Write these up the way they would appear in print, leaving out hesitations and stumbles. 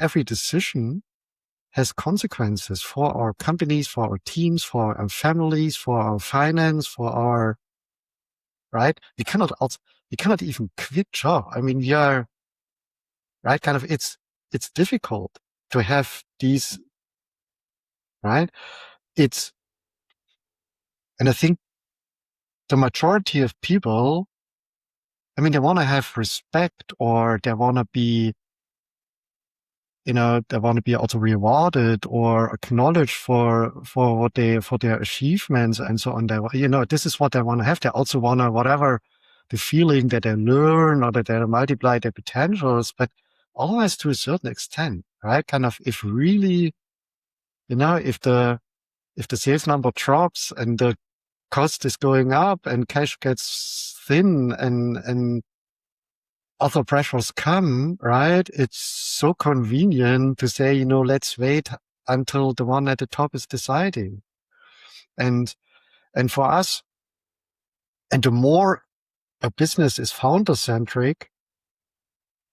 every decision has consequences for our companies, for our teams, for our families, for our finance, for our, right? We cannot even quit job. I mean, right? Kind of, it's difficult to have these, right? And I think the majority of people, I mean, they want to have respect, or they want to be, they want to be also rewarded or acknowledged for their achievements and so on. This is what they want to have. They also want to, whatever the feeling that they learn or that they multiply their potentials, but always to a certain extent, right? Kind of, if really, if the sales number drops and the cost is going up and cash gets thin and other pressures come, right? It's so convenient to say, let's wait until the one at the top is deciding. And for us, and the more a business is founder-centric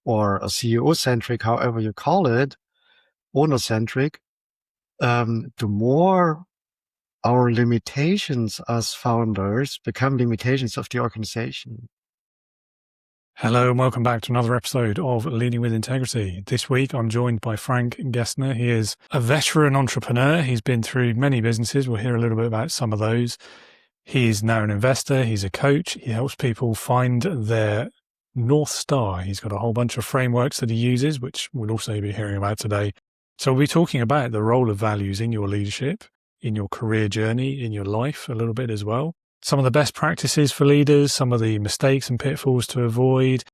or a CEO-centric, however you call it, owner-centric, the more our limitations as founders become limitations of the organization. Hello and welcome back to another episode of Leading with Integrity. This week I'm joined by Frank Gessner. He is a veteran entrepreneur. He's been through many businesses. We'll hear a little bit about some of those. He's now an investor. He's a coach. He helps people find their North Star. He's got a whole bunch of frameworks that he uses, which we'll also be hearing about today. So we'll be talking about the role of values in your leadership, in your career journey, in your life a little bit as well. Some of the best practices for leaders, some of the mistakes and pitfalls to avoid.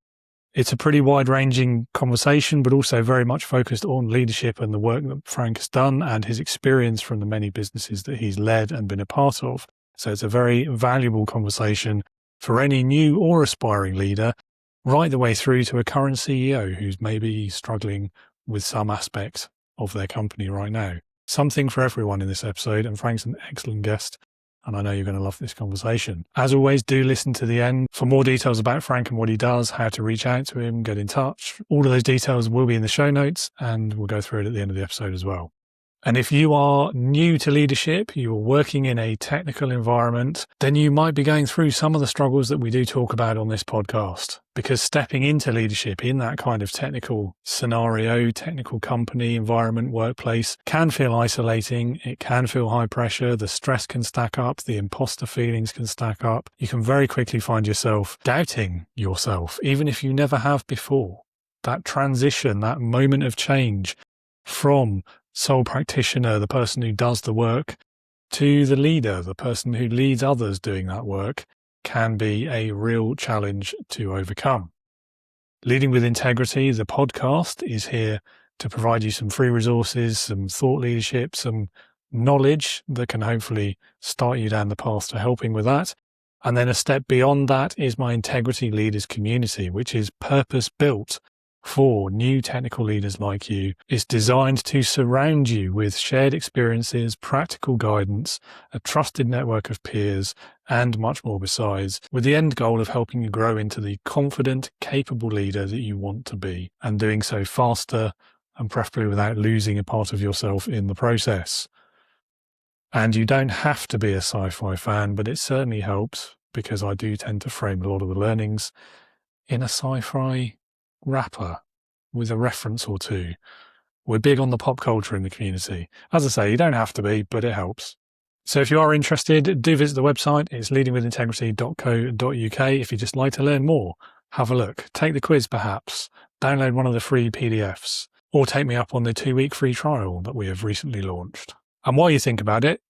It's a pretty wide-ranging conversation, but also very much focused on leadership and the work that Frank has done and his experience from the many businesses that he's led and been a part of. So it's a very valuable conversation for any new or aspiring leader, right the way through to a current CEO who's maybe struggling with some aspect of their company right now. Something for everyone in this episode, and Frank's an excellent guest. And I know you're going to love this conversation. As always, do listen to the end for more details about Frank and what he does, how to reach out to him, get in touch. All of those details will be in the show notes, and we'll go through it at the end of the episode as well. And if you are new to leadership, you are working in a technical environment, then you might be going through some of the struggles that we do talk about on this podcast. Because stepping into leadership in that kind of technical scenario, technical company, environment, workplace can feel isolating. It can feel high pressure. The stress can stack up. The imposter feelings can stack up. You can very quickly find yourself doubting yourself, even if you never have before. That transition, that moment of change from sole practitioner, the person who does the work, to the leader, the person who leads others doing that work, can be a real challenge to overcome. Leading with Integrity, the podcast, is here to provide you some free resources, some thought leadership, some knowledge that can hopefully start you down the path to helping with that. And then a step beyond that is my Integrity Leaders community, which is purpose-built for new technical leaders like you. Is designed to surround you with shared experiences, practical guidance, a trusted network of peers, and much more besides, with the end goal of helping you grow into the confident, capable leader that you want to be, and doing so faster and preferably without losing a part of yourself in the process. And you don't have to be a sci-fi fan, but it certainly helps, because I do tend to frame a lot of the learnings in a sci-fi wrapper with a reference or two. We're big on the pop culture in the community. As I say, you don't have to be, but it helps. So if you are interested, do visit the website. It's leadingwithintegrity.co.uk. If you'd just like to learn more, have a look. Take the quiz perhaps. Download one of the free PDFs. Or take me up on the 2-week free trial that we have recently launched. And while you think about it,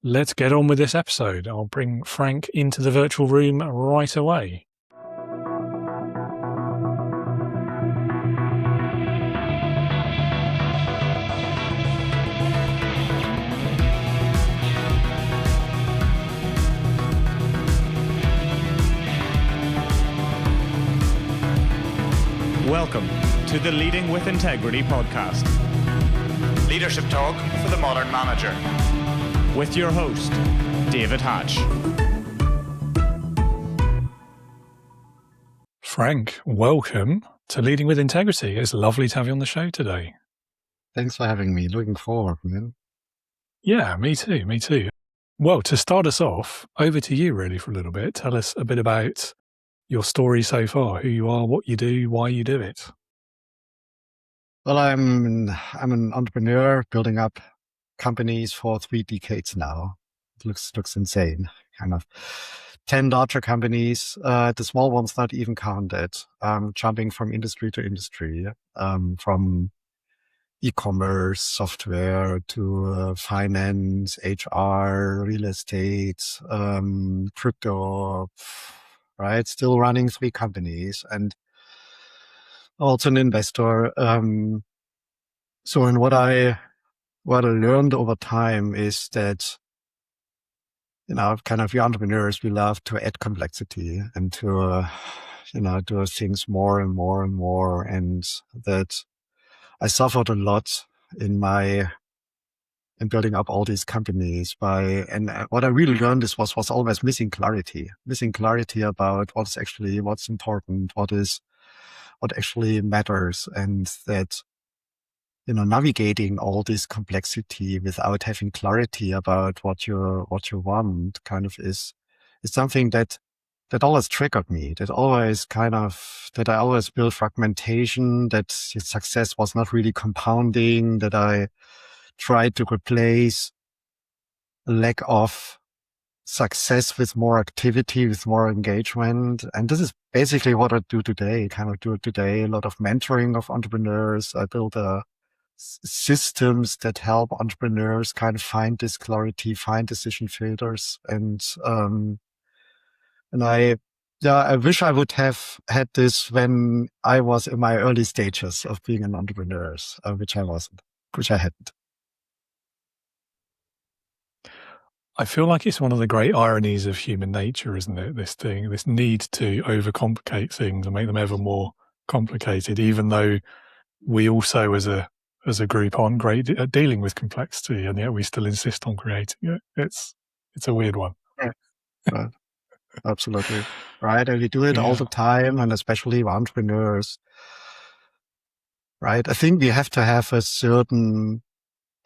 let's get on with this episode. I'll bring Frank into the virtual room right away. Welcome to the Leading with Integrity podcast. Leadership talk for the modern manager. With your host, David Hatch. Frank, welcome to Leading with Integrity. It's lovely to have you on the show today. Thanks for having me. Looking forward, man. Yeah, me too. Me too. Well, to start us off, over to you really for a little bit. Tell us a bit about your story so far, who you are, what you do, why you do it. Well, I'm an entrepreneur building up companies for 3 decades now. It looks insane. Kind of 10 larger companies, the small ones not even counted. Jumping from industry to industry, from e-commerce, software to finance, HR, real estate, crypto, right? Still running 3 companies and also an investor. So, and what I learned over time is that, kind of we entrepreneurs, we love to add complexity and to, do things more and more and more. And that I suffered a lot in building up all these companies and what I really learned was always missing clarity about what's important, what actually matters. And that, navigating all this complexity without having clarity about what you want kind of is something that always triggered me, that I always built fragmentation, that success was not really compounding, that I tried to replace lack of success with more activity, with more engagement. And this is basically what I do today, a lot of mentoring of entrepreneurs. I build systems that help entrepreneurs kind of find this clarity, find decision filters. And I wish I would have had this when I was in my early stages of being an entrepreneur, which I hadn't. I feel like it's one of the great ironies of human nature, isn't it? This need to overcomplicate things and make them ever more complicated, even though we also as a group aren't great at dealing with complexity, and yet we still insist on creating it. It's a weird one. Right. Absolutely. Right. And we do it all the time, and especially entrepreneurs. Right. I think we have to have a certain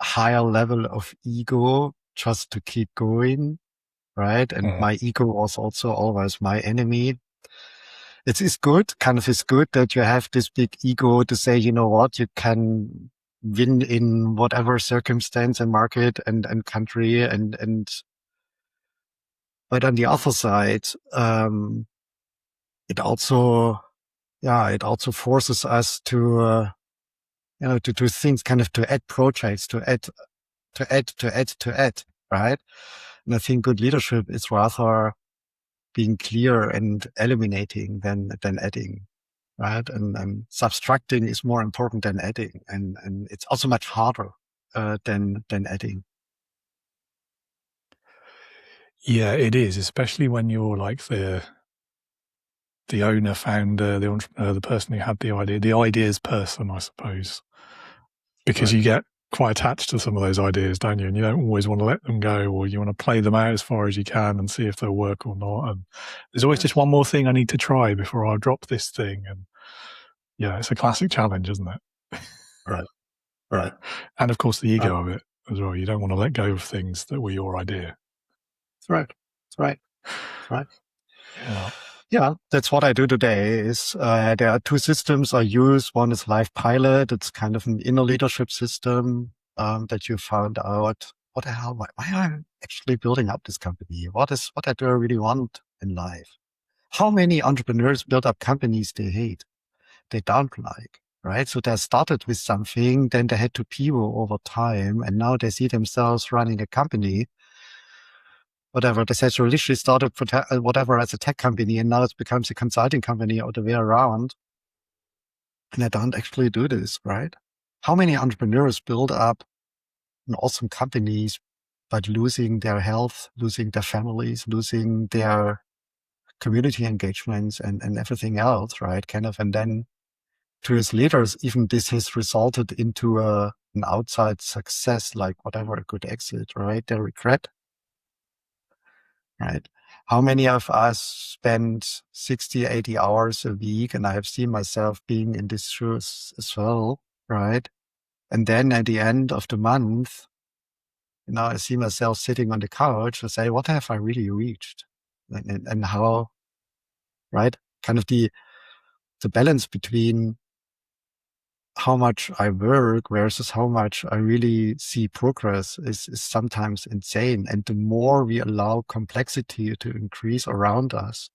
higher level of ego just to keep going. Right. And my ego was also always my enemy. It's good that you have this big ego to say, you know what, you can win in whatever circumstance and market and country but on the other side, it also forces us to, to do things, kind of to add projects, to add, right? And I think good leadership is rather being clear and eliminating than adding, right? And subtracting is more important than adding. And it's also much harder, than adding. Yeah, it is, especially when you're like the owner, founder, the entrepreneur, the person who had the idea, the ideas person, I suppose, because you get quite attached to some of those ideas, don't you? And you don't always want to let them go, or you want to play them out as far as you can and see if they'll work or not. And there's always just one more thing I need to try before I drop this thing. And yeah, it's a classic challenge, isn't it? Right. And of course, the ego of it as well. You don't want to let go of things that were your idea. That's right. Yeah, that's what I do today. There are 2 systems I use. One is LifePilot. It's kind of an inner leadership system that you found out what the hell, why I'm actually building up this company. What do I really want in life? How many entrepreneurs build up companies they hate, they don't like, right? So they started with something, then they had to pivot over time, and now they see themselves running a company. Whatever, they said, initially started whatever as a tech company, and now it becomes a consulting company or the way around. And I don't actually do this, right? How many entrepreneurs build up an awesome companies, but losing their health, losing their families, losing their community engagements and everything else, right? And then 2 years later, even this has resulted into an outside success, like whatever, a good exit, right? They regret. Right. How many of us spend 60, 80 hours a week? And I have seen myself being in these shoes as well, right? And then at the end of the month, I see myself sitting on the couch and say, what have I really reached? And how, right? Kind of the balance between how much I work versus how much I really see progress is sometimes insane. And the more we allow complexity to increase around us,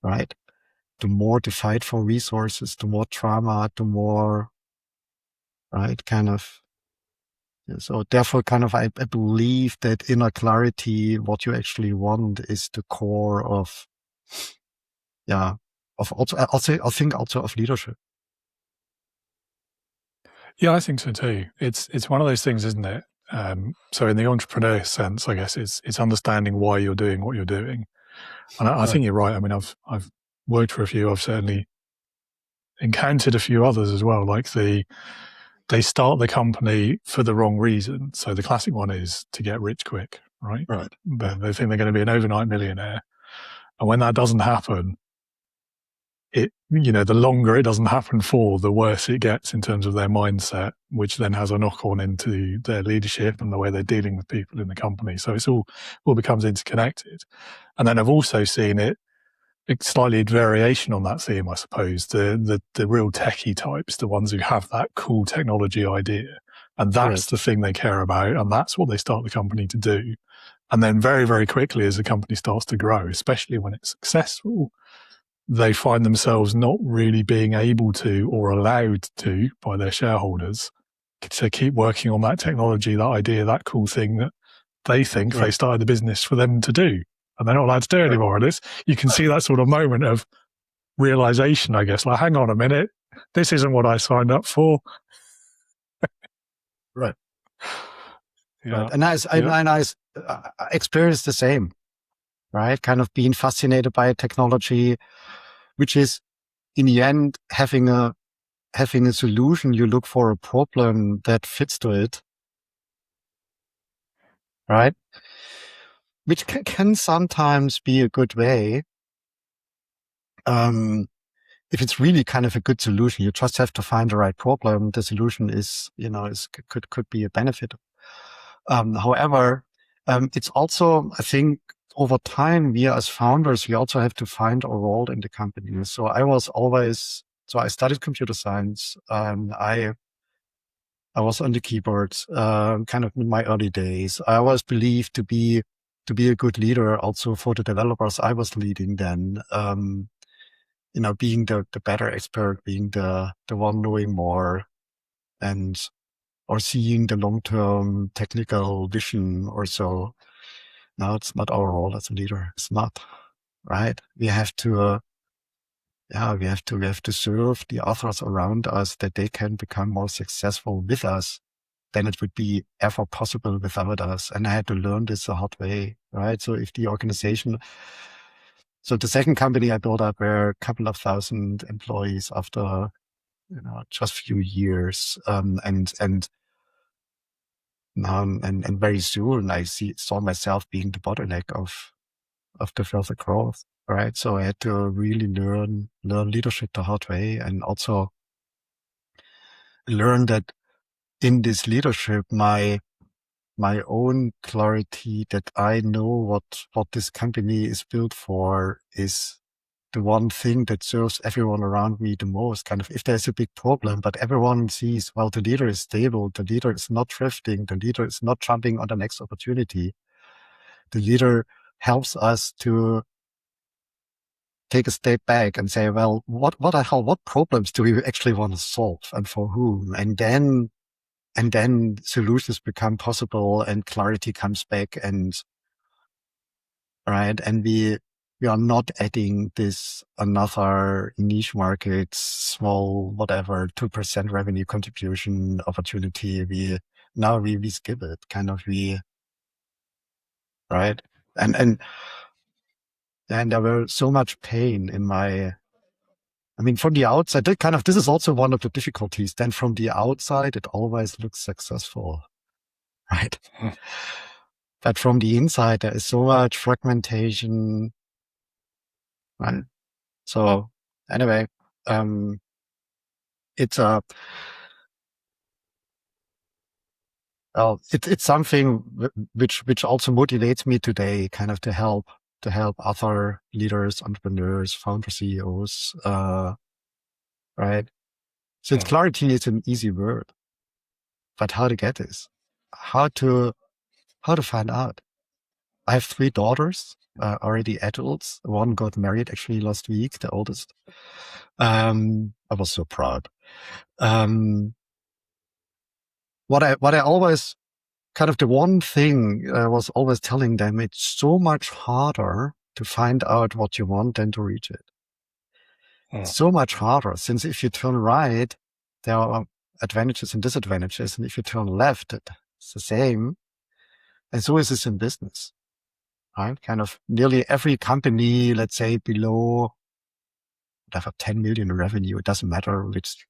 right? The more the fight for resources, the more trauma, the more, right? Kind of. So therefore, kind of, I believe that inner clarity, what you actually want, is the core of, of also, I think also of leadership. Yeah, I think so too. It's one of those things, isn't it? So in the entrepreneur sense, I guess it's understanding why you're doing what you're doing. And I think you're right. I mean, I've worked for a few. I've certainly encountered a few others as well. Like they start the company for the wrong reason. So the classic one is to get rich quick, right? Right. They think they're going to be an overnight millionaire. And when that doesn't happen, the longer it doesn't happen for, the worse it gets in terms of their mindset, which then has a knock on into their leadership and the way they're dealing with people in the company. So it's all becomes interconnected. And then I've also seen it slightly variation on that theme, I suppose. The real techie types, the ones who have that cool technology idea, and that's the thing they care about, and that's what they start the company to do. And then very, very quickly, as the company starts to grow, especially when it's successful, they find themselves not really being able to or allowed to by their shareholders to keep working on that technology, that idea, that cool thing that they think they started the business for them to do. And they're not allowed to do it anymore. And you can see that sort of moment of realization, I guess, like, hang on a minute, this isn't what I signed up for. Right. Yeah. Right. And I experienced the same, right? Kind of being fascinated by technology, which is in the end having a solution. You look for a problem that fits to it, right? Which can sometimes be a good way. If it's really kind of a good solution, you just have to find the right problem. The solution could be a benefit. However, it's also, I think, over time, we as founders, we also have to find a role in the company. So I studied computer science. I was on the keyboards, kind of in my early days. I always believed to be a good leader also for the developers I was leading then. Being the better expert, being the one knowing more, or seeing the long-term technical vision or so. No, it's not our role as a leader. It's not, right? We have to, we have to serve the others around us that they can become more successful with us than it would be ever possible without us. And I had to learn this the hard way, right? So if the organization, so the second company I built up were a couple of thousand employees after, just a few years. And very soon I saw myself being the bottleneck of the further growth, right? So I had to really learn leadership the hard way, and also learn that in this leadership, my own clarity that I know what this company is built for is the one thing that serves everyone around me the most. Kind of, if there's a big problem, but everyone sees, well, the leader is stable, the leader is not drifting, the leader is not jumping on the next opportunity. The leader helps us to take a step back and say, well, what problems do we actually want to solve and for whom? And then solutions become possible and clarity comes back, and right. And we are not adding this another niche market, small, whatever, 2% revenue contribution opportunity. We skip it, kind of, right. And there were so much pain in from the outside, this is also one of the difficulties. Then from the outside, it always looks successful, right? But from the inside, there is so much fragmentation, right? So anyway, it's Well, it's something which also motivates me today, kind of to help other leaders, entrepreneurs, founder CEOs, right? So clarity is an easy word, but how to get this? How to find out? I have 3 daughters, already adults. One got married actually last week, the oldest. I was so proud. What I always kind of the one thing I was always telling them, it's so much harder to find out what you want than to reach it. It's so much harder, since if you turn right, there are advantages and disadvantages. And if you turn left, it's the same. And so is this in business, right? Kind of nearly every company, let's say below whatever 10 million in revenue, it doesn't matter which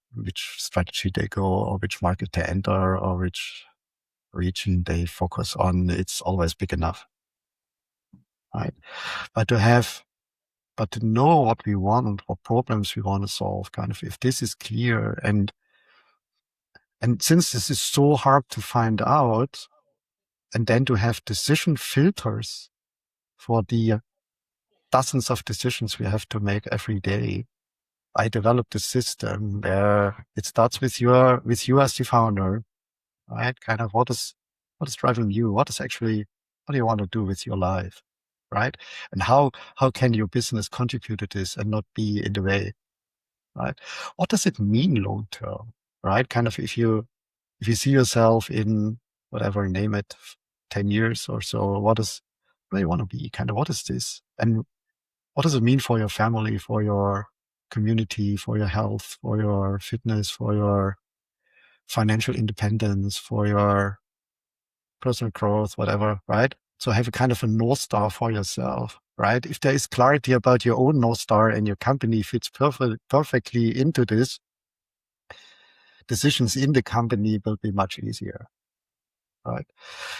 strategy they go or which market they enter or which region they focus on, it's always big enough, right? But to know what we want, what problems we want to solve, kind of, if this is clear, and since this is so hard to find out, and then to have decision filters for the dozens of decisions we have to make every day, I developed a system where it starts with you as the founder, right? Kind of what is driving you? What do you want to do with your life, right? And how can your business contribute to this and not be in the way, right? What does it mean long term, right? Kind of if you see yourself in whatever, name it, 10 years or so, what do you want to be? Kind of what is this? And what does it mean for your family, for your community, for your health, for your fitness, for your financial independence, for your personal growth, whatever, right? So have a kind of a North Star for yourself, right? If there is clarity about your own North Star and your company fits perfectly into this, decisions in the company will be much easier, right?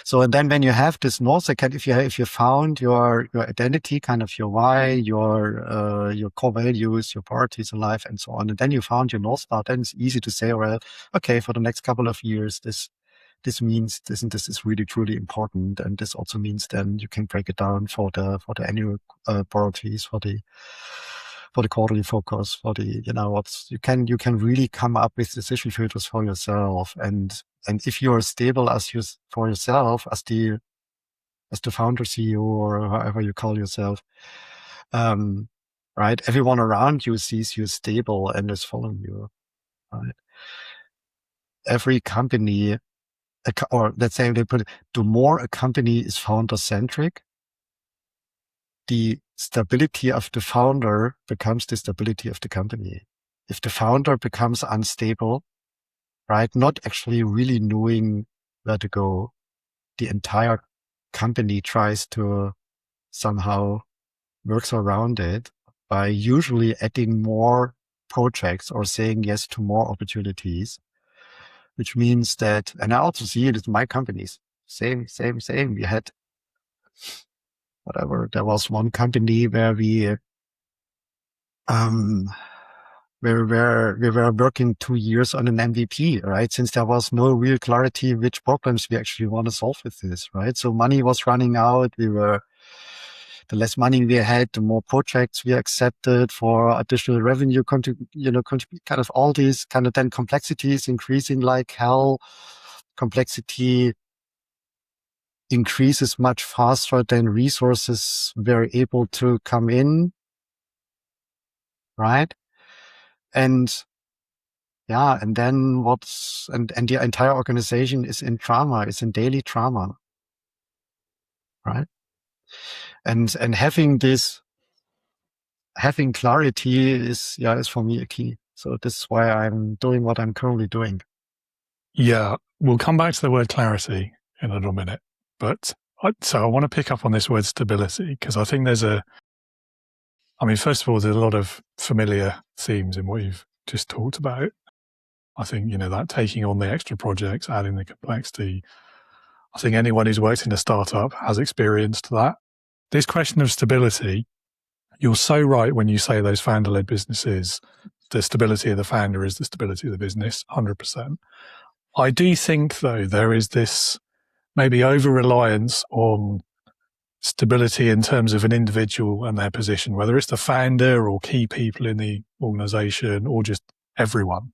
So, and then when you have this North Star, if you found your identity, kind of your why, your core values, your priorities in life, and so on, and then you found your North Star, then it's easy to say, well, okay, for the next couple of years, this means this and this is really truly important, and this also means then you can break it down for the annual priorities, for the quarterly focus, for the you can really come up with decision filters for yourself, and if you are stable for yourself as the founder, CEO, or however you call yourself, right? Everyone around you sees you stable and is following you, right? Every company, or let's say they put it, the more a company is founder-centric, the stability of the founder becomes the stability of the company. If the founder becomes unstable, right, not actually really knowing where to go, the entire company tries to somehow works around it by usually adding more projects or saying yes to more opportunities. Which means that, and I also see it in my companies, same. We had, whatever, there was one company where we were working 2 years on an MVP, right? Since there was no real clarity which problems we actually want to solve with this, right? So money was running out. The less money we had, the more projects we accepted for additional revenue, kind of all these kind of then complexities increasing like hell. Complexity increases much faster than resources were able to come in, right? And yeah, and then and the entire organization is in trauma, is in daily trauma, right? And having clarity is for me a key. So this is why I'm doing what I'm currently doing. Yeah, we'll come back to the word clarity in a little minute. But I want to pick up on this word stability, because I think first of all, there's a lot of familiar themes in what you've just talked about. I think, that taking on the extra projects, adding the complexity. I think anyone who's worked in a startup has experienced that. This question of stability, you're so right when you say those founder-led businesses, the stability of the founder is the stability of the business, 100%. I do think, though, there is this maybe over-reliance on stability in terms of an individual and their position, whether it's the founder or key people in the organization or just everyone.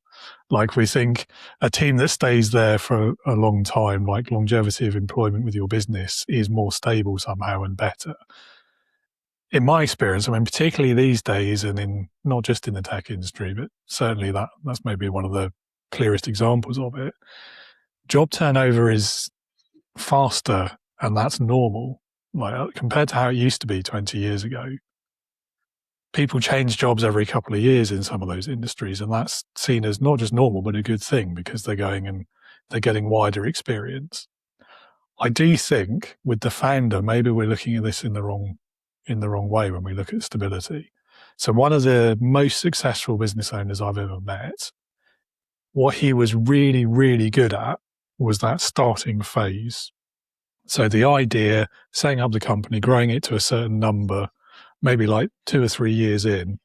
Like, we think a team that stays there for a long time, like longevity of employment with your business, is more stable somehow and better. In my experience, I mean, particularly these days, and in not just in the tech industry, but certainly that's maybe one of the clearest examples of it. Job turnover is faster, and that's normal. Like, compared to how it used to be 20 years ago, people change jobs every couple of years in some of those industries, and that's seen as not just normal, but a good thing, because they're going and they're getting wider experience. I do think with the founder, maybe we're looking at this in the wrong way when we look at stability. So one of the most successful business owners I've ever met, what he was really, really good at was that starting phase. So the idea, setting up the company, growing it to a certain number, maybe like 2 or 3 years in,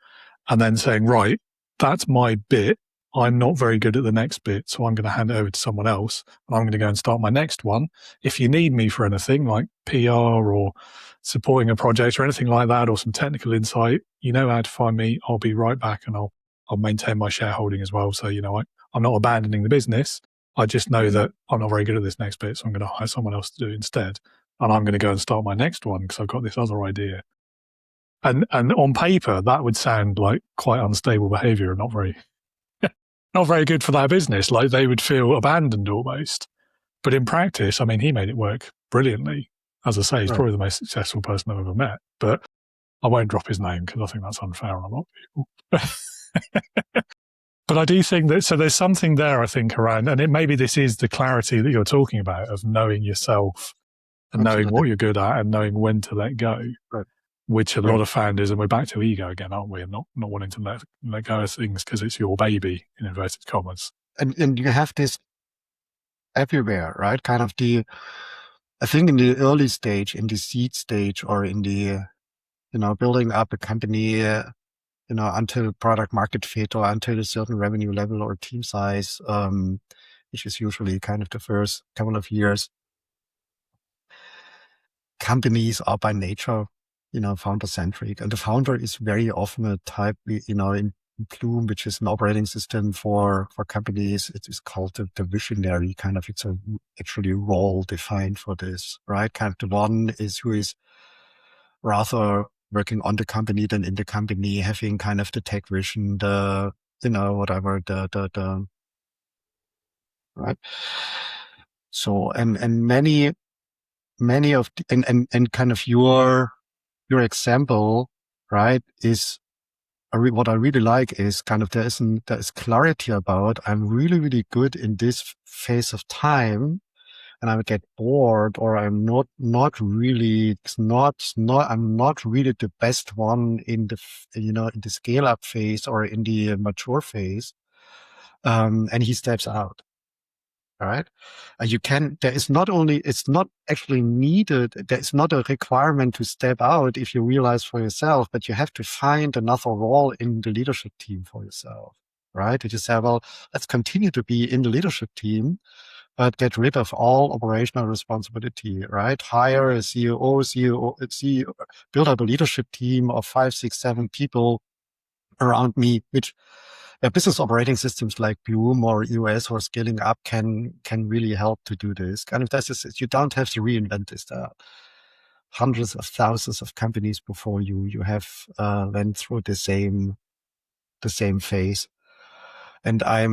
and then saying, right, that's my bit. I'm not very good at the next bit, so I'm going to hand it over to someone else, and I'm going to go and start my next one. If you need me for anything like PR or supporting a project or anything like that, or some technical insight, you know how to find me. I'll be right back, and I'll maintain my shareholding as well. So, I'm not abandoning the business. I just know that I'm not very good at this next bit, so I'm going to hire someone else to do it instead. And I'm going to go and start my next one because I've got this other idea. And on paper, that would sound like quite unstable behavior and not very good for that business. Like, they would feel abandoned almost. But in practice, I mean, he made it work brilliantly. As I say, he's probably the most successful person I've ever met. But I won't drop his name because I think that's unfair on a lot of people. But I do think that, so there's something there, I think, around, and maybe this is the clarity that you're talking about of knowing yourself and knowing what you're good at and knowing when to let go. Right. Which a lot of founders, and we're back to ego again, aren't we? And not wanting to let go of things because it's your baby, in inverted commas. And you have this everywhere, right? Kind of I think in the early stage, in the seed stage, or in the, building up a company, until product market fit or until a certain revenue level or team size, which is usually kind of the first couple of years. Companies are by nature, founder-centric. And the founder is very often a type, in Bloom, which is an operating system for companies. It is called the visionary kind of, it's actually role defined for this, right? Kind of the one who is rather working on the company than in the company, having kind of the tech vision, the right. So, and many of and kind of your example, right, is what I really like is kind of there is clarity about, I'm really, really good in this phase of time, and I would get bored, or I'm not really the best one in the, in the scale up phase or in the mature phase. And he steps out. All right. It's not actually needed. There is not a requirement to step out if you realize for yourself, but you have to find another role in the leadership team for yourself. Right. You say, well, let's continue to be in the leadership team, but get rid of all operational responsibility, right? Hire a CEO, build up a leadership team of 5, 6, 7 people around me, which business operating systems like Bloom or EOS or scaling up can really help to do this. Kind of, you don't have to reinvent this. There are hundreds of thousands of companies before you have went through the same phase. And I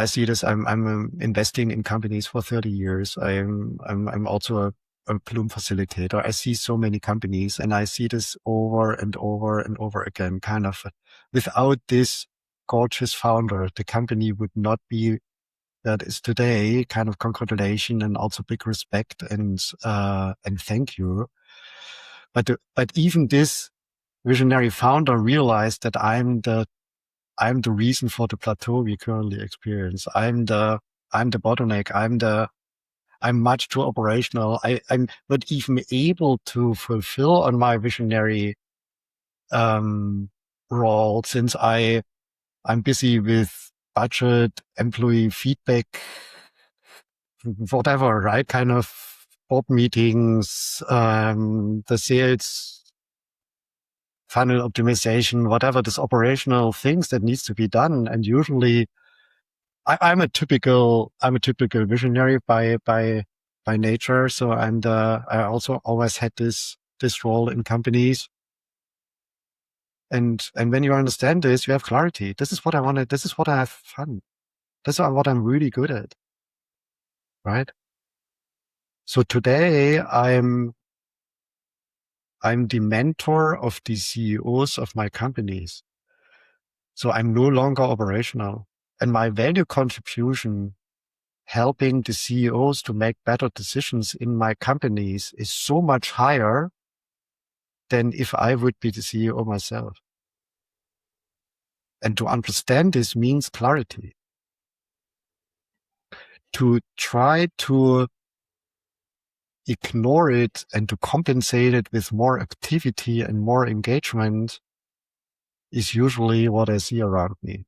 see this. I'm investing in companies for 30 years. I'm also a Bloom facilitator. I see so many companies, and I see this over and over and over again. Kind of, without this gorgeous founder, the company would not be that is today. Kind of congratulations and also big respect and thank you. But even this visionary founder realized that I'm the reason for the plateau we currently experience. I'm the bottleneck. I'm much too operational. I'm not even able to fulfill on my visionary role, since I'm busy with budget, employee feedback, whatever, right? Kind of board meetings, the sales funnel optimization, whatever, this operational things that needs to be done. And usually I'm a typical visionary by nature. So, and, I also always had this role in companies. And when you understand this, you have clarity. This is what I wanted. This is what I have fun. This is what I'm really good at. Right. So today I'm the mentor of the CEOs of my companies. So I'm no longer operational, and my value contribution helping the CEOs to make better decisions in my companies is so much higher than if I would be the CEO myself. And to understand this means clarity. To try to ignore it and to compensate it with more activity and more engagement is usually what I see around me.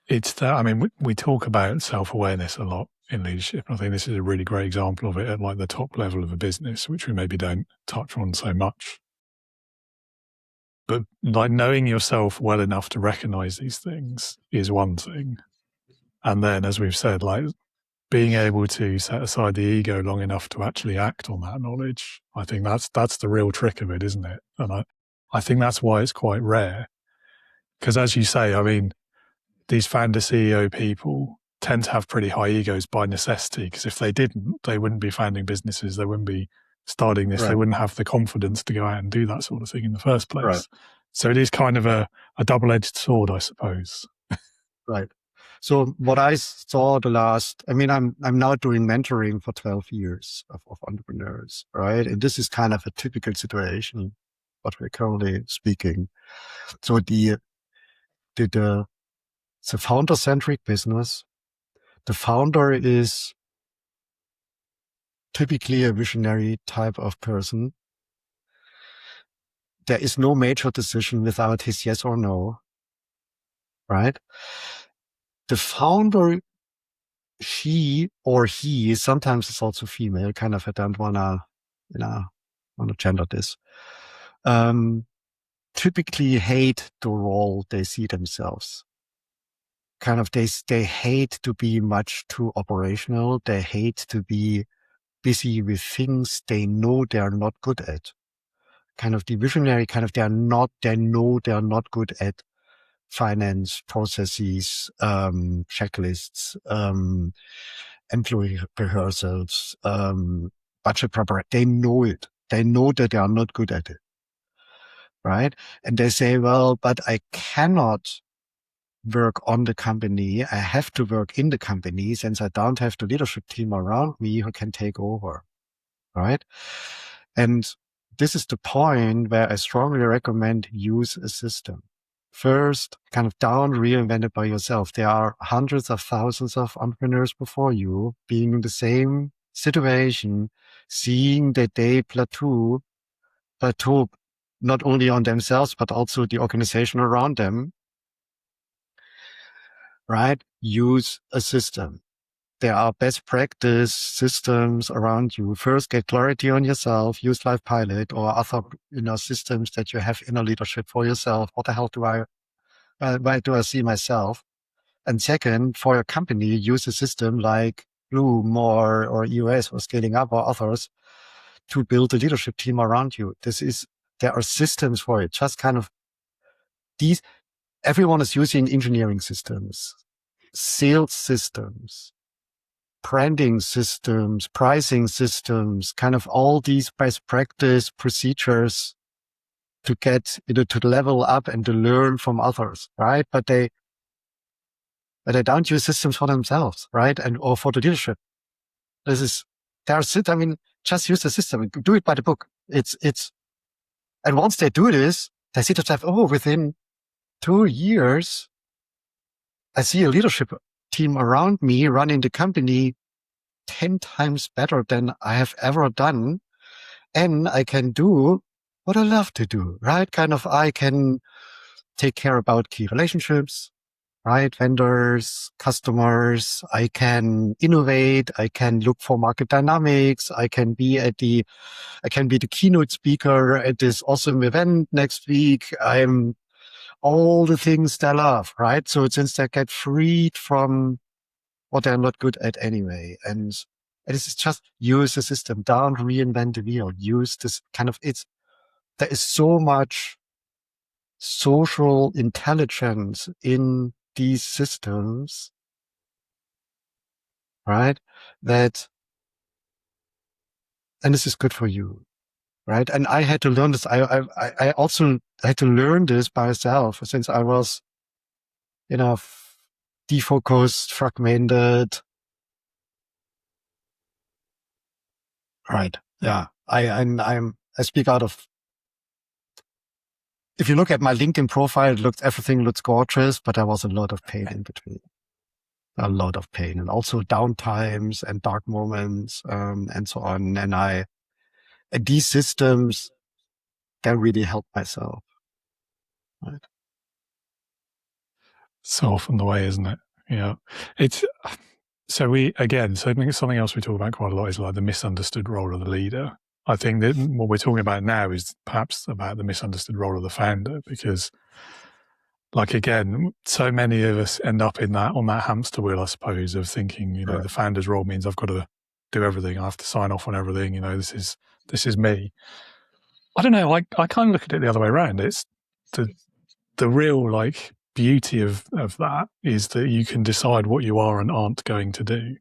It's that, I mean, we talk about self-awareness a lot in leadership. I think this is a really great example of it at like the top level of a business, which we maybe don't touch on so much. But like knowing yourself well enough to recognize these things is one thing. And then, as we've said, like being able to set aside the ego long enough to actually act on that knowledge, I think that's the real trick of it, isn't it? And I think that's why it's quite rare. Because as you say, I mean, these founder CEO people tend to have pretty high egos by necessity, because if they didn't, they wouldn't be founding businesses. They wouldn't be starting this. Right. They wouldn't have the confidence to go out and do that sort of thing in the first place. Right. So it is kind of a double-edged sword, I suppose. Right. So what I saw I'm now doing mentoring for 12 years of entrepreneurs, right? And this is kind of a typical situation, what we're currently speaking. So it's a founder-centric business. The founder is typically a visionary type of person. There is no major decision without his yes or no, right? The founder, she or he, sometimes it's also female, kind of, I don't wanna gender this, typically hate the role they see themselves. Kind of, they hate to be much too operational. They hate to be busy with things they know they're not good at. Kind of the visionary, kind of, they know they're not good at finance processes, checklists, employee rehearsals, budget preparation. They know it. They know that they are not good at it. Right. And they say, well, but I cannot work on the company. I have to work in the company, since I don't have the leadership team around me who can take over. Right. And this is the point where I strongly recommend use a system. First, kind of don't reinvent it by yourself. There are hundreds of thousands of entrepreneurs before you being in the same situation, seeing that they plateau not only on themselves, but also the organization around them. Right? Use a system. There are best practice systems around you. First, get clarity on yourself. Use LifePilot or other, systems that you have inner leadership for yourself. What the hell why do I see myself? And second, for your company, use a system like Bloom or EOS or Scaling Up or others to build a leadership team around you. There are systems for it. Just kind of everyone is using engineering systems, sales systems, branding systems, pricing systems, kind of all these best practice procedures to get to level up and to learn from others, right? But they don't use systems for themselves, right? Or for the leadership. Just use the system, do it by the book. And once they do this, they see themselves, within 2 years, I see a leadership team around me running the company 10 times better than I have ever done. And I can do what I love to do, right? Kind of, I can take care about key relationships, right? Vendors, customers. I can innovate. I can look for market dynamics. I can be the keynote speaker at this awesome event next week. I'm all the things they love, right? So since they get freed from what they're not good at anyway. And this is just use the system, don't reinvent the wheel, use this there is so much social intelligence in these systems, right? And this is good for you, right? And I had to learn this. I also had to learn this by myself since I was, defocused, fragmented. Right. Yeah. I speak out of, if you look at my LinkedIn profile, everything looks gorgeous, but there was a lot of pain in between. A lot of pain, and also downtimes and dark moments, and so on. And these systems can really help myself. Right. So often the way, isn't it? Yeah. So I think something else we talk about quite a lot is like the misunderstood role of the leader. I think that what we're talking about now is perhaps about the misunderstood role of the founder, because like, again, so many of us end up on that hamster wheel, I suppose, of thinking, Right. the founder's role means I've got to do everything. I have to sign off on everything. This is me. I don't know. I kind of look at it the other way around. It's the real like beauty of that is that you can decide what you are and aren't going to do.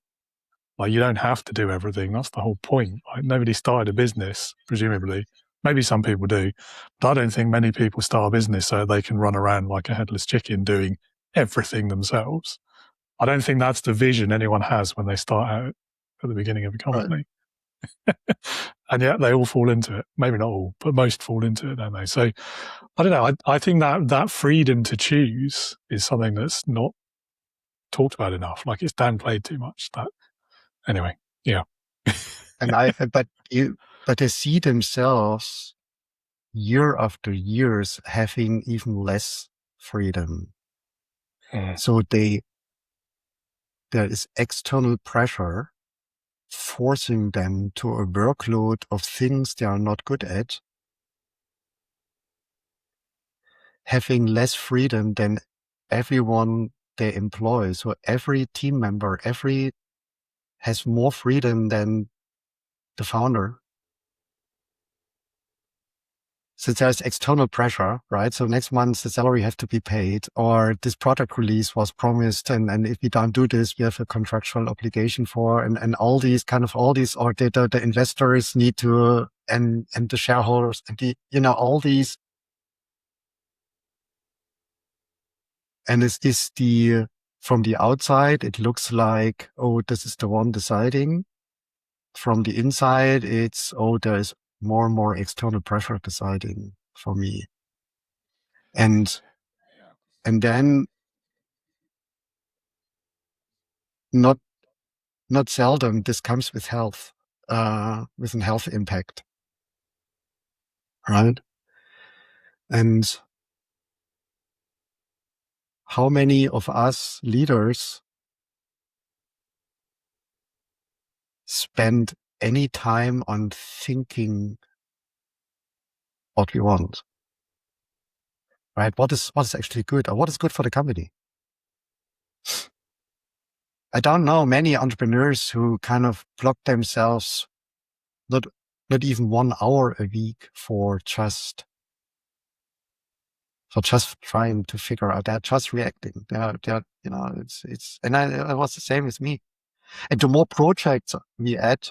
Like, you don't have to do everything. That's the whole point. Like, nobody started a business, presumably. Maybe some people do, but I don't think many people start a business so they can run around like a headless chicken doing everything themselves. I don't think that's the vision anyone has when they start out at the beginning of a company. Right. And yet they all fall into it. Maybe not all, but most fall into it, don't they? So I don't know. I think that freedom to choose is something that's not talked about enough. Like, it's downplayed too much. Anyway, yeah. But they see themselves year after years having even less freedom. So there is external pressure forcing them to a workload of things they are not good at, having less freedom than everyone they employ. So every team member, has more freedom than the founder. Since there's external pressure, right? So next month the salary has to be paid, or this product release was promised, and if we don't do this, we have a contractual obligation for, and all these, or the investors need to, and the shareholders, and all these. And from the outside, it looks like, oh, this is the one deciding. From the inside, it's, oh, there is more and more external pressure deciding for me. And then not seldom, this comes with health, with an health impact. Right? And how many of us leaders spend any time on thinking what we want? Right? What is actually good, or what is good for the company? I don't know many entrepreneurs who kind of block themselves not even 1 hour a week for just trying to figure out. They're just reacting. They're it's and it was the same with me. And the more projects we add,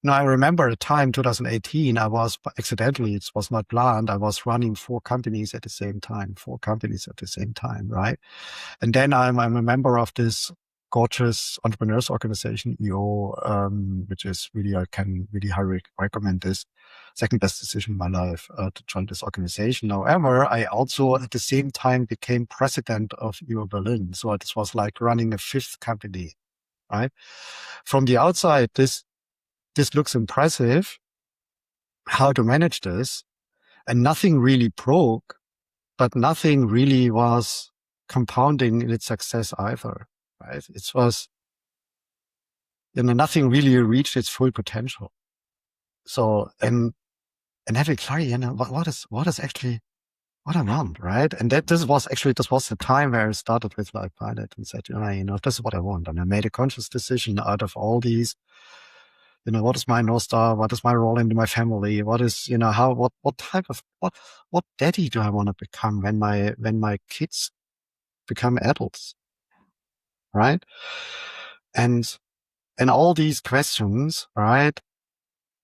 I remember a time, 2018, I was accidentally, it was not planned, I was running 4 companies at the same time, right? And then I'm a member of this gorgeous entrepreneurs organization, EO, which is really, I can really highly recommend this. Second best decision in my life to join this organization. However, I also at the same time became president of EO Berlin. So this was like running a 5th company, right? From the outside, this looks impressive, how to manage this, and nothing really broke, but nothing really was compounding in its success either, right? It was, nothing really reached its full potential. So, and having clarity, what is actually what I want, right? And this was the time where I started with LifePilot and said, this is what I want. And I made a conscious decision out of all these, what is my North Star? What is my role in my family? What is, what type of, what daddy do I want to become when my kids become adults, right? And all these questions, right?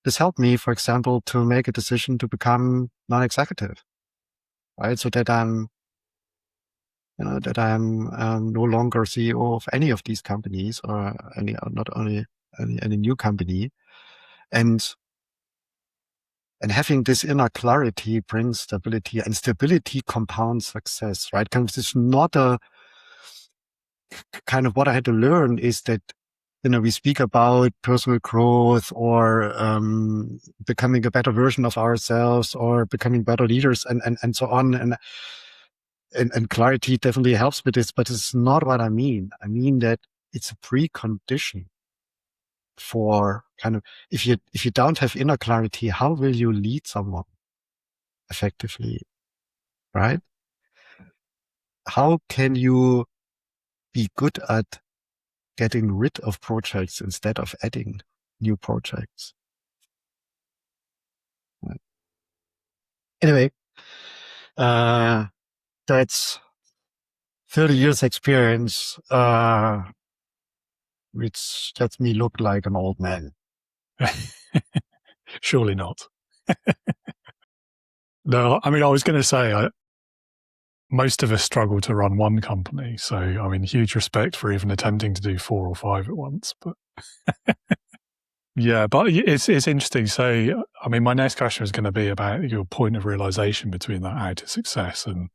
This helped me, for example, to make a decision to become non-executive, right? So that I'm no longer CEO of any of these companies or not only any new company. And having this inner clarity brings stability, and stability compounds success, right? It's not a kind of what I had to learn is that, we speak about personal growth or becoming a better version of ourselves or becoming better leaders and so on. And clarity definitely helps with this, but it's not what I mean. I mean that it's a precondition for kind of, if you don't have inner clarity, how will you lead someone effectively, right? How can you be good at getting rid of projects instead of adding new projects? Right. Anyway, that's 30 years experience, which lets me look like an old man. Surely not. No, I mean, I was going to say, most of us struggle to run one company. So, I mean, huge respect for even attempting to do 4 or 5 at once. But yeah, but it's interesting. So, I mean, my next question is going to be about your point of realization between that outer success and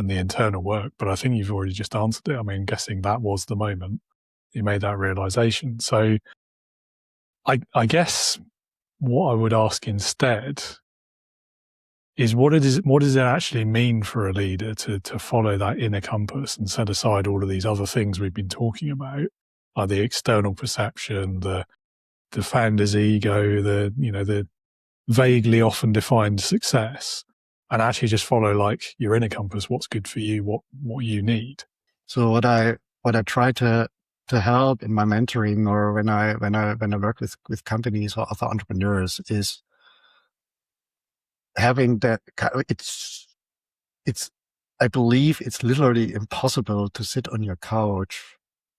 the internal work. But I think you've already just answered it. I mean, guessing that was the moment you made that realization. So I guess what I would ask instead is what does it actually mean for a leader to follow that inner compass and set aside all of these other things we've been talking about, like the external perception, the founder's ego, the vaguely often defined success, and actually just follow like your inner compass, what's good for you, what you need. So what I try to help in my mentoring or when I work with companies or other entrepreneurs is having that. It's I believe it's literally impossible to sit on your couch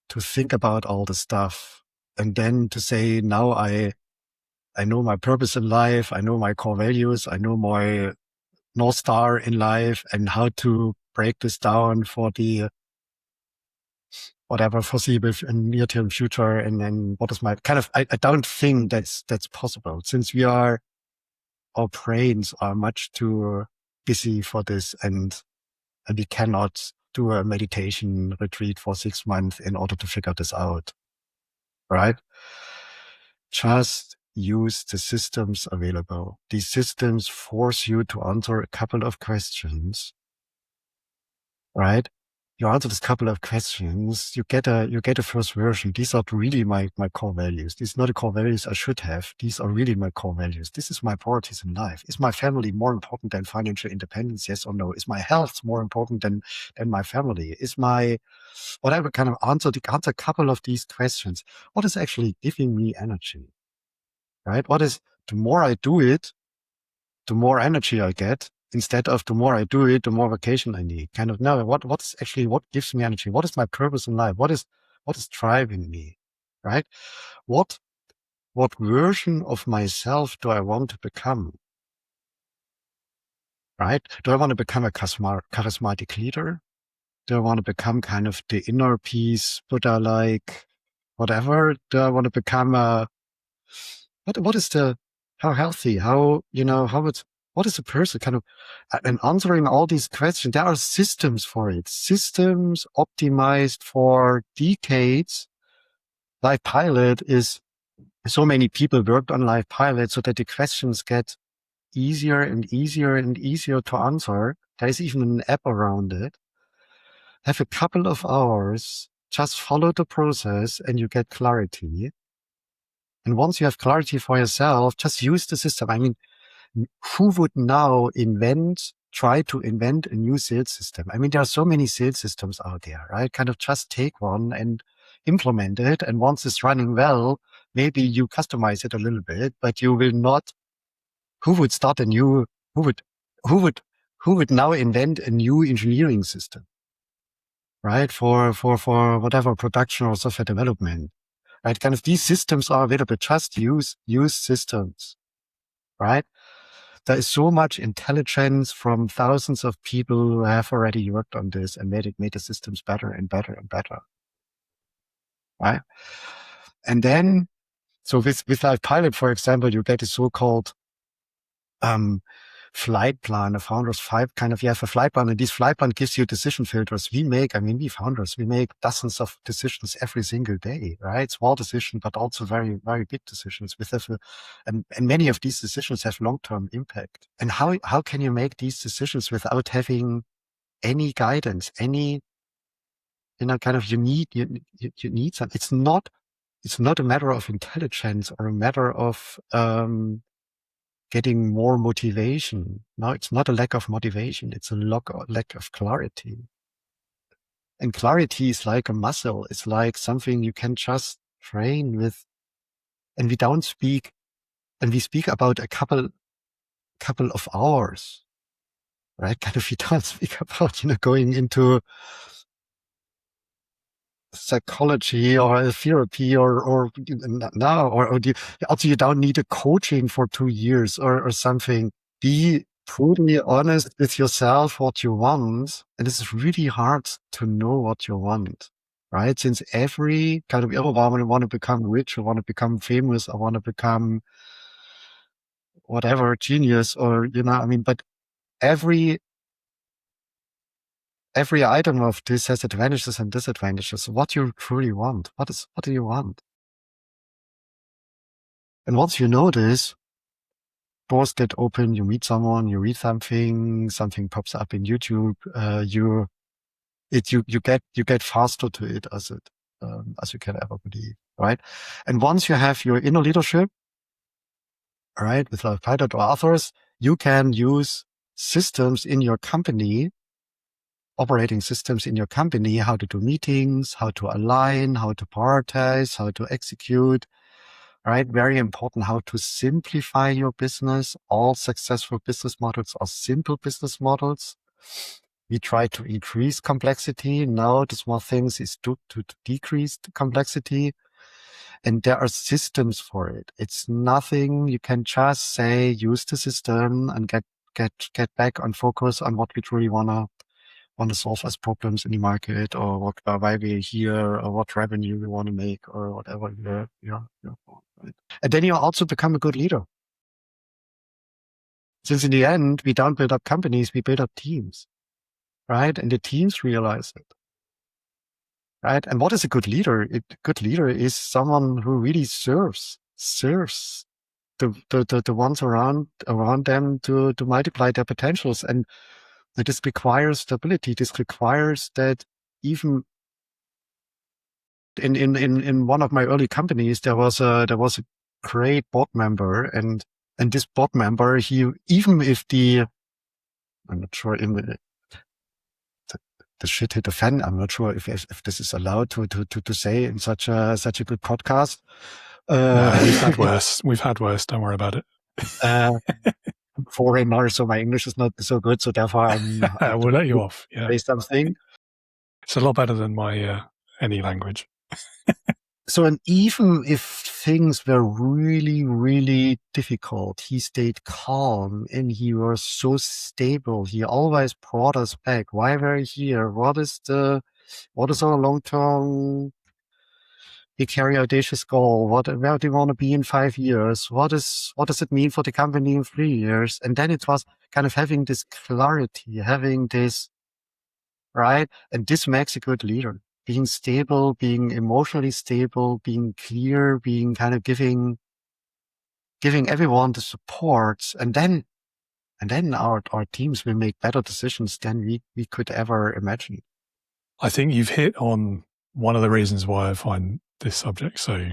to think about all the stuff and then to say, now I know my purpose in life, I know my core values, I know my North Star in life, and how to break this down for the whatever foreseeable and near-term future. And then what is my kind of, I don't think that's possible, since our brains are much too busy for this, and we cannot do a meditation retreat for 6 months in order to figure this out, right? Just use the systems available. These systems force you to answer a couple of questions, right? You answer this couple of questions, you get a first version. These are really my core values. These are not the core values I should have. These are really my core values. This is my priorities in life. Is my family more important than financial independence? Yes or no? Is my health more important than my family? Is my whatever kind of answer a couple of these questions. What is actually giving me energy? Right? What is, the more I do it, the more energy I get, instead of the more I do it, the more vacation I need. Kind of, no, what gives me energy? What is my purpose in life? What is driving me? Right? What version of myself do I want to become? Right? Do I want to become a charismatic leader? Do I want to become kind of the inner peace, Buddha-like, whatever? Do I want to become what is how healthy, what is a person kind of, and answering all these questions, there are systems for it, systems optimized for decades. LifePilot is, so many people worked on LifePilot so that the questions get easier and easier and easier to answer. There is even an app around it. have a couple of hours, just follow the process and you get clarity. And once you have clarity for yourself, just use the system. I mean, who would now try to invent a new sales system? I mean, there are so many sales systems out there, right? Kind of just take one and implement it. And once it's running well, maybe you customize it a little bit, but you will not, who would now invent a new engineering system, right? For whatever production or software development, right? Kind of these systems are available. Just use systems, right? There is so much intelligence from thousands of people who have already worked on this and made the systems better and better and better, right? And then, so with LifePilot, for example, you get a so-called flight plan, a founder's five kind of, you have a flight plan, and this flight plan gives you decision filters. We founders, we make dozens of decisions every single day, right? Small decisions, but also very, very big decisions and many of these decisions have long-term impact. And how can you make these decisions without having any guidance, any, kind of, you need some, it's not a matter of intelligence or a matter of, getting more motivation. No, it's not a lack of motivation. It's a lack of clarity. And clarity is like a muscle. It's like something you can just train with. And we speak about a couple of hours, right? Kind of, we don't speak about, going into psychology or therapy or also you don't need a coaching for 2 years or something. Be brutally honest with yourself what you want. And it's really hard to know what you want, right? Since every kind of, oh, I want to become rich, I want to become famous, I want to become whatever, genius, or, but every item of this has advantages and disadvantages. What you truly want? What do you want? And once you know this, doors get open, you meet someone, you read something pops up in YouTube, you get faster to it as you can ever believe, right? And once you have your inner leadership, right, with LifePilot or others, you can use systems in your company, operating systems in your company, how to do meetings, how to align, how to prioritize, how to execute, right? Very important, how to simplify your business. All successful business models are simple business models. We try to increase complexity. Now the small things is to decrease the complexity. And there are systems for it. It's nothing you can just say, use the system and get back on focus on what we really want to solve as problems in the market, or why we're here, or what revenue we want to make, or whatever. Right? And then you also become a good leader. Since in the end, we don't build up companies, we build up teams, right? And the teams realize it, right? And what is a good leader? A good leader is someone who really serves the ones around them to multiply their potentials. And this requires stability. This requires that even in one of my early companies, there was a great board member, and this board member, I'm not sure, the shit hit the fan. I'm not sure if this is allowed to say in such a good podcast. No, we've had worse. We've had worse. Don't worry about it. Foreigner, so my English is not so good, so therefore we'll let you off. Yeah, say something. It's a lot better than my any language. So, and even if things were really, really difficult, he stayed calm and he was so stable. He always brought us back. Why we're here? What is our long-term big, hairy, audacious goal? Where do you want to be in 5 years? What does it mean for the company in 3 years? And then it was kind of having this clarity, having this, right? And this makes a good leader. Being stable, being emotionally stable, being clear, being kind of giving everyone the support. And then our teams will make better decisions than we could ever imagine. I think you've hit on one of the reasons why I find this subject so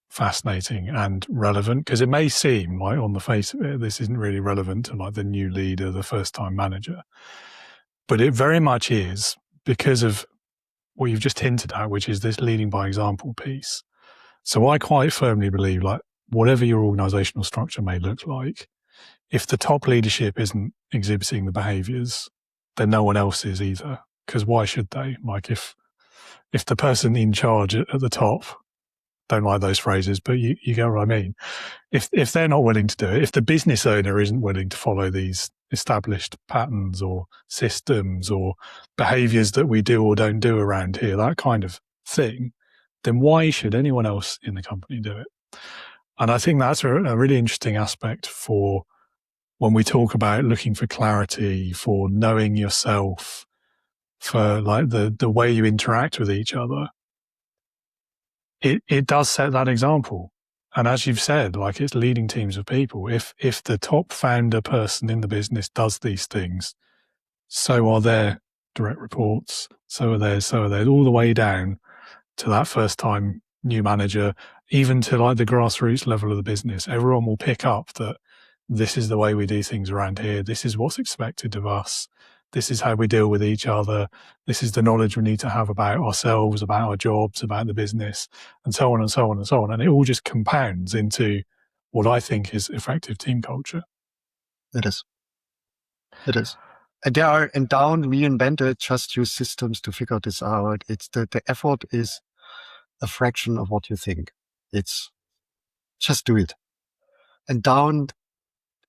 fascinating and relevant, because it may seem like on the face of it, this isn't really relevant to like the new leader, the first time manager, but it very much is, because of what you've just hinted at, which is this leading by example piece. So I quite firmly believe, like, whatever your organizational structure may look like, if the top leadership isn't exhibiting the behaviors, then no one else is either. Because why should they? Like, if the person in charge at the top, don't like those phrases, but you get what I mean. If they're not willing to do it, if the business owner isn't willing to follow these established patterns or systems or behaviors that we do or don't do around here, that kind of thing, then why should anyone else in the company do it? And I think that's a really interesting aspect for when we talk about looking for clarity, for knowing yourself, for like the way you interact with each other. It does set that example. And as you've said, like, it's leading teams of people. If the top founder person in the business does these things, so are their direct reports, so are theirs, all the way down to that first time new manager, even to like the grassroots level of the business. Everyone will pick up that this is the way we do things around here. This is what's expected of us. This is how we deal with each other. This is the knowledge we need to have about ourselves, about our jobs, about the business, and so on and so on and so on. And it all just compounds into what I think is effective team culture. It is. It is. And don't reinvent it, just use systems to figure this out. It's the effort is a fraction of what you think. It's just do it. And don't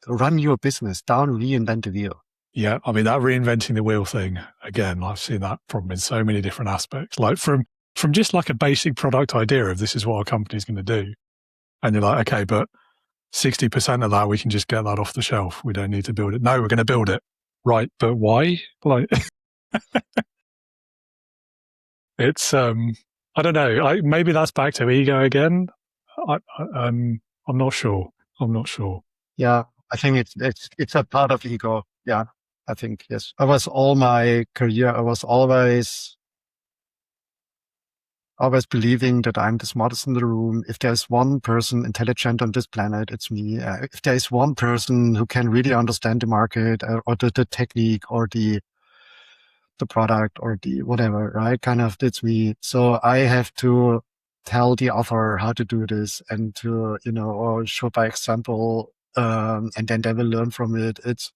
run your business, don't reinvent the wheel. Yeah, I mean, that reinventing the wheel thing, again, I've seen that problem in so many different aspects, like from just like a basic product idea of this is what our company's going to do. And you're like, okay, but 60% of that, we can just get that off the shelf. We don't need to build it. No, we're going to build it. Right. But why? Like, it's, I don't know. Maybe that's back to ego again. I'm not sure. Yeah, I think it's a part of ego. Yeah. I think, yes. I was all my career, I was always believing that I'm the smartest in the room. If there's one person intelligent on this planet, it's me. If there's one person who can really understand the market or the technique or the product or the whatever, right? Kind of, it's me. So I have to tell the other how to do this and to, or show by example, and then they will learn from it. It's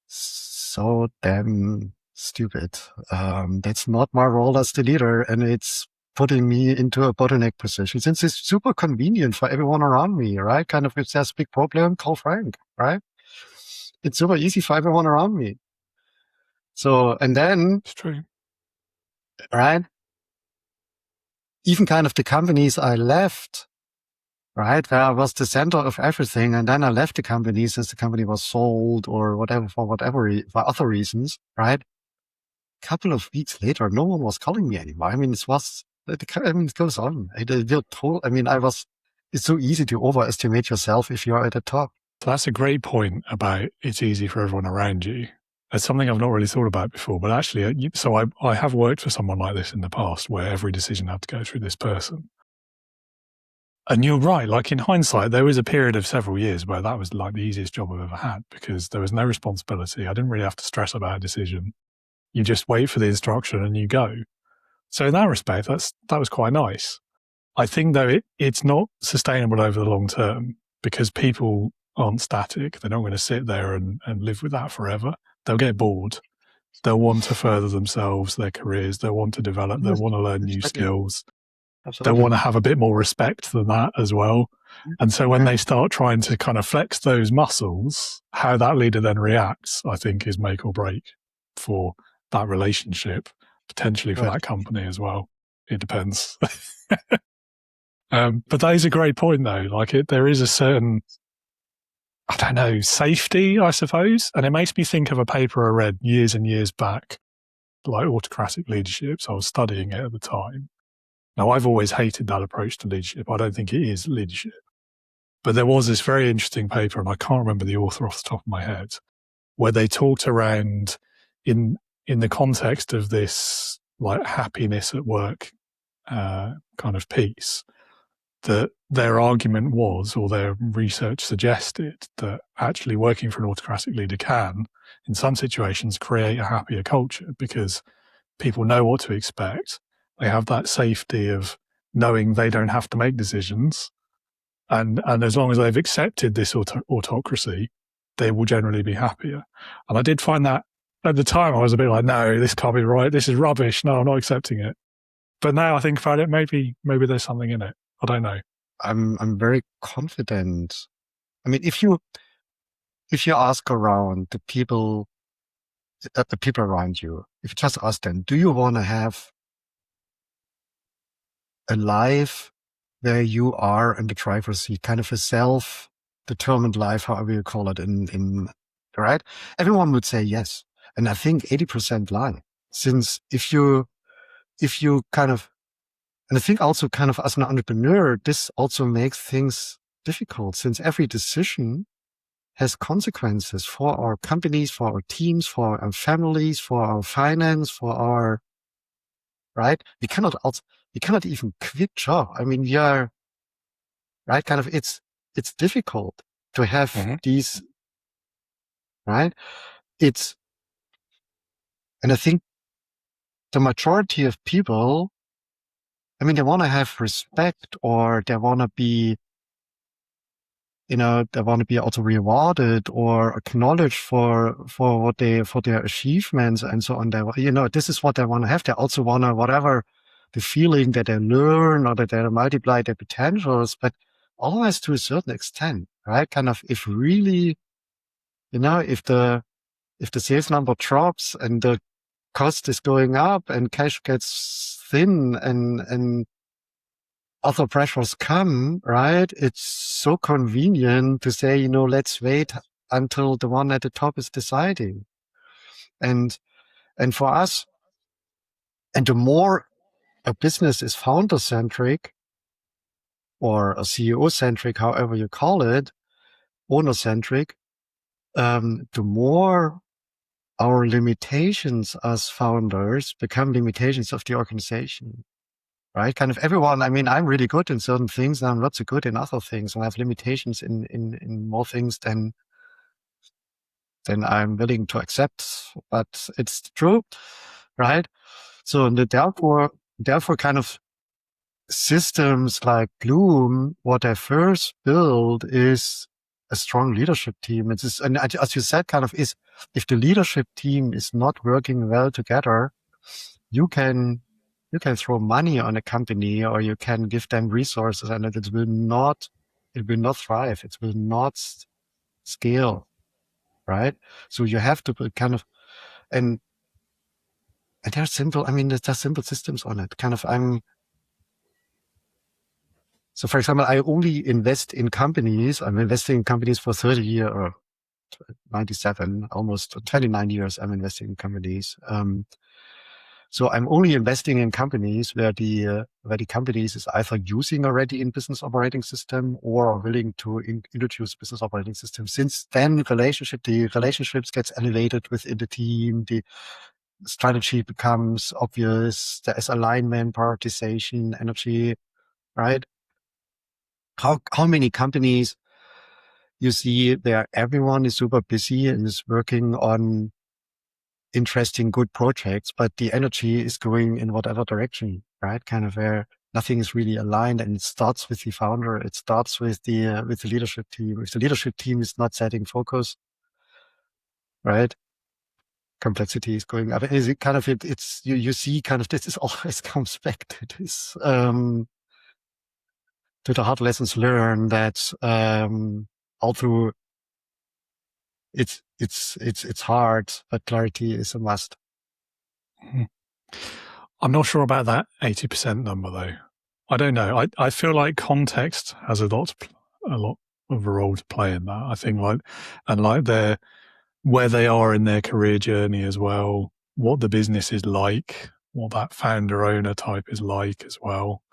so damn stupid. That's not my role as the leader, and it's putting me into a bottleneck position since it's super convenient for everyone around me, right? Kind of, if there's a big problem, call Frank, right? It's super easy for everyone around me. So, and then, it's true, right? Even kind of the companies I left, right, where I was the center of everything, and then I left the company since the company was sold or whatever, for other reasons, right? A couple of weeks later, no one was calling me anymore. I mean, it goes on. It's so easy to overestimate yourself if you're at the top. So that's a great point about it's easy for everyone around you. It's something I've not really thought about before, but actually, so I have worked for someone like this in the past where every decision had to go through this person. And you're right, like in hindsight, there was a period of several years where that was like the easiest job I've ever had because there was no responsibility. I didn't really have to stress about a decision. You just wait for the instruction and you go. So in that respect, that was quite nice. I think though it's not sustainable over the long term because people aren't static. They're not going to sit there and live with that forever. They'll get bored. They'll want to further themselves, their careers. They'll want to develop. They'll want to learn new skills. Absolutely. They'll want to have a bit more respect than that as well. And so when they start trying to kind of flex those muscles, how that leader then reacts, I think, is make or break for that relationship, potentially for that company as well. It depends. But that is a great point, though. Like there is a certain, I don't know, safety, I suppose. And it makes me think of a paper I read years and years back, like autocratic leadership. So I was studying it at the time. Now, I've always hated that approach to leadership. I don't think it is leadership. But there was this very interesting paper, and I can't remember the author off the top of my head, where they talked around in the context of this like happiness at work kind of piece, that their argument was, or their research suggested, that actually working for an autocratic leader can, in some situations, create a happier culture because people know what to expect. They have that safety of knowing they don't have to make decisions. And as long as they've accepted this autocracy, they will generally be happier. And I did find that at the time I was a bit like, no, this can't be right. This is rubbish. No, I'm not accepting it. But now I think about it, maybe there's something in it. I don't know. I'm very confident. I mean, if you ask around the people around you, if you just ask them, do you want to have a life where you are in the driver's seat, kind of a self-determined life, however you call it, in right? Everyone would say yes. And I think 80% lie. Since if you kind of, and I think also kind of as an entrepreneur, this also makes things difficult, since every decision has consequences for our companies, for our teams, for our families, for our finance, for our, right? We cannot even quit job. I mean, we are, right? Kind of, it's difficult to have these, right? And I think the majority of people, I mean, they want to have respect, or they want to be, they want to be also rewarded or acknowledged for their achievements and so on. This is what they want to have. They also want to, whatever the feeling that they learn or that they multiply their potentials, but always to a certain extent, right? Kind of, if really, if the sales number drops and the cost is going up and cash gets thin and other pressures come, right? It's so convenient to say, let's wait until the one at the top is deciding. And for us, and the more a business is founder-centric or a CEO-centric, however you call it, owner-centric, the more our limitations as founders become limitations of the organization. Right? Kind of everyone, I mean, I'm really good in certain things and I'm not so good in other things. And I have limitations in more things than I'm willing to accept, but it's true, right? So therefore kind of systems like Bloom, what I first built is a strong leadership team. And as you said, kind of is, if the leadership team is not working well together, you can throw money on a company, or you can give them resources, and it will not thrive. It will not scale, right? So you have to kind of, and they're simple. I mean, there's simple systems on it. Kind of, so for example, I only invest in companies. I'm investing in companies for 30 years, or 97, almost 29 years. I'm investing in companies. So I'm only investing in companies where the companies is either using already in business operating system or are willing to introduce business operating system. Since then, the relationships gets elevated within the team. The strategy becomes obvious. There is alignment, prioritization, energy, right? How many companies you see there? Everyone is super busy and is working on interesting, good projects, but the energy is going in whatever direction, right? Kind of where nothing is really aligned, and it starts with the founder. It starts with the leadership team. If the leadership team is not setting focus, right? Complexity is going up. Is it kind of it's you see kind of this is always comes back to this to the hard lessons learned that although it's hard, but clarity is a must. I'm not sure about that 80% number though. I don't know. I feel like context has a lot of a role to play in that. I think where they are in their career journey as well, what the business is like, what that founder owner type is like as well.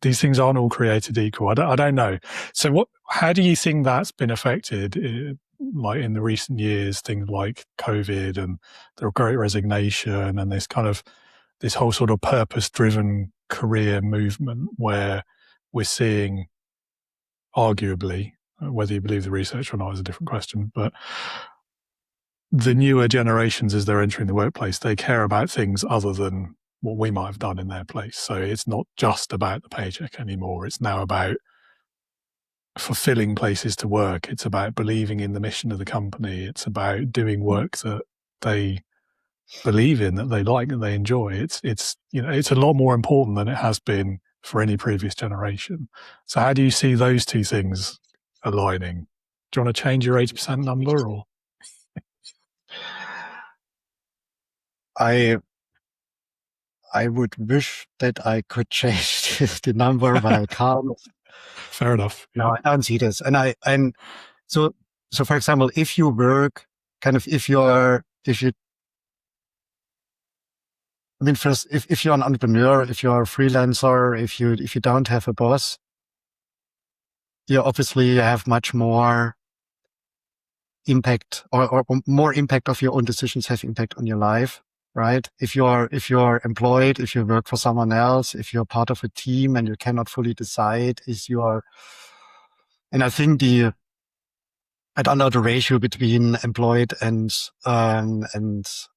These things aren't all created equal. I don't know. So how do you think that's been affected, like in the recent years, things like COVID and the Great Resignation and this kind of this whole sort of purpose-driven career movement where we're seeing, arguably, whether you believe the research or not is a different question, but the newer generations, as they're entering the workplace, they care about things other than what we might have done in their place. So it's not just about the paycheck anymore. It's now about fulfilling places to work. It's about believing in the mission of the company. It's about doing work that they believe in, that they like, that they enjoy. It's a lot more important than it has been for any previous generation. So how do you see those two things aligning? Do you want to change your 80% number, or? I would wish that I could change the number, but I can't. Fair enough. Yeah. No, I don't see this. And so for example, if you work if you're an entrepreneur, if you're a freelancer, if you don't have a boss, you obviously have much more impact or more impact of your own decisions have impact on your life, right? If you're employed, if you work for someone else, if you're part of a team and you cannot fully decide, and I think I don't know the ratio between employed and freelancers.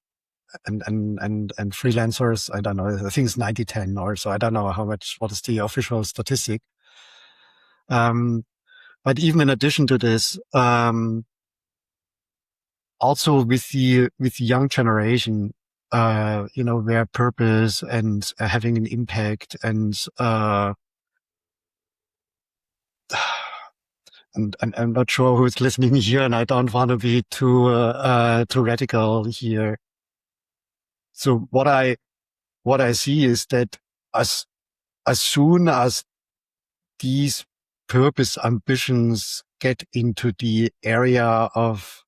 I don't know. I think it's 90-10 or so. I don't know what is the official statistic. But even in addition to this, also with the young generation, where purpose and having an impact and I'm not sure who's listening here, and I don't want to be too radical here. So what I see is that as soon as these purpose ambitions get into the area of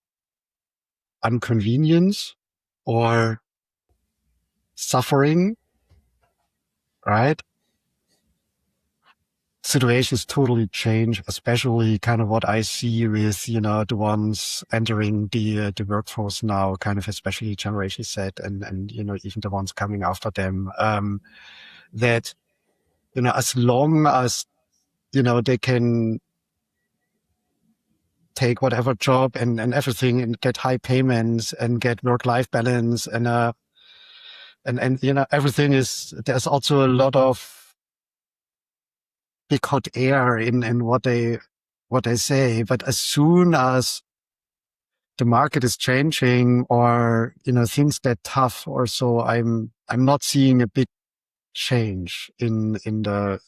inconvenience or suffering, right? Situations totally change, especially kind of what I see with, the ones entering the workforce now, kind of especially Generation Z and even the ones coming after them, that, as long as, they can take whatever job and everything and get high payments and get work-life balance and everything there's also a lot of big hot air in what they say. But as soon as the market is changing or, things get tough or so, I'm not seeing a big change in the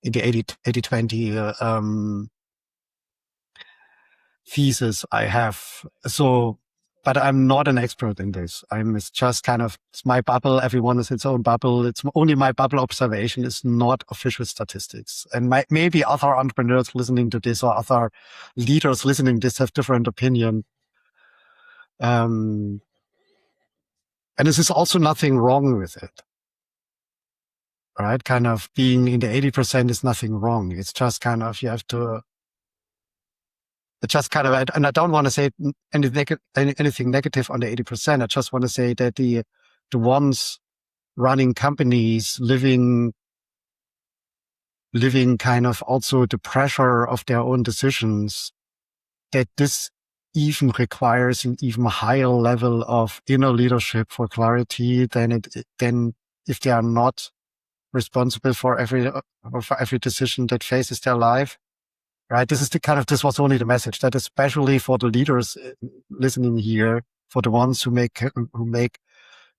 80-20 thesis I have. So, but I'm not an expert in this. It's just it's my bubble. Everyone is its own bubble. It's only my bubble observation. It's not official statistics. And maybe other entrepreneurs listening to this or other leaders listening to this have different opinion. And this is also nothing wrong with it. Right? Kind of being in the 80% is nothing wrong. It's just you have to, and I don't want to say anything negative on the 80%. I just want to say that the ones running companies, living kind of also the pressure of their own decisions, that this even requires an even higher level of inner leadership for clarity than if they are not responsible for every decision that faces their life. Right. This was only the message that especially for the leaders listening here, for the ones who make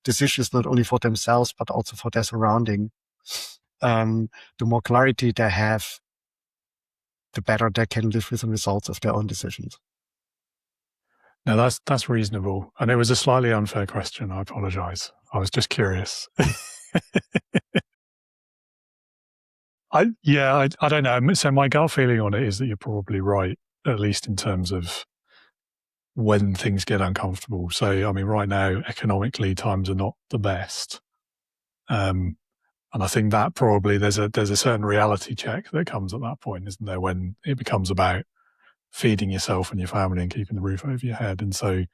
decisions not only for themselves, but also for their surrounding, the more clarity they have, the better they can live with the results of their own decisions. No, that's reasonable. And it was a slightly unfair question. I apologize. I was just curious. I don't know. So my gut feeling on it is that you're probably right, at least in terms of when things get uncomfortable. So, I mean, right now, economically, times are not the best. And I think that probably there's a certain reality check that comes at that point, isn't there, when it becomes about feeding yourself and your family and keeping the roof over your head. And so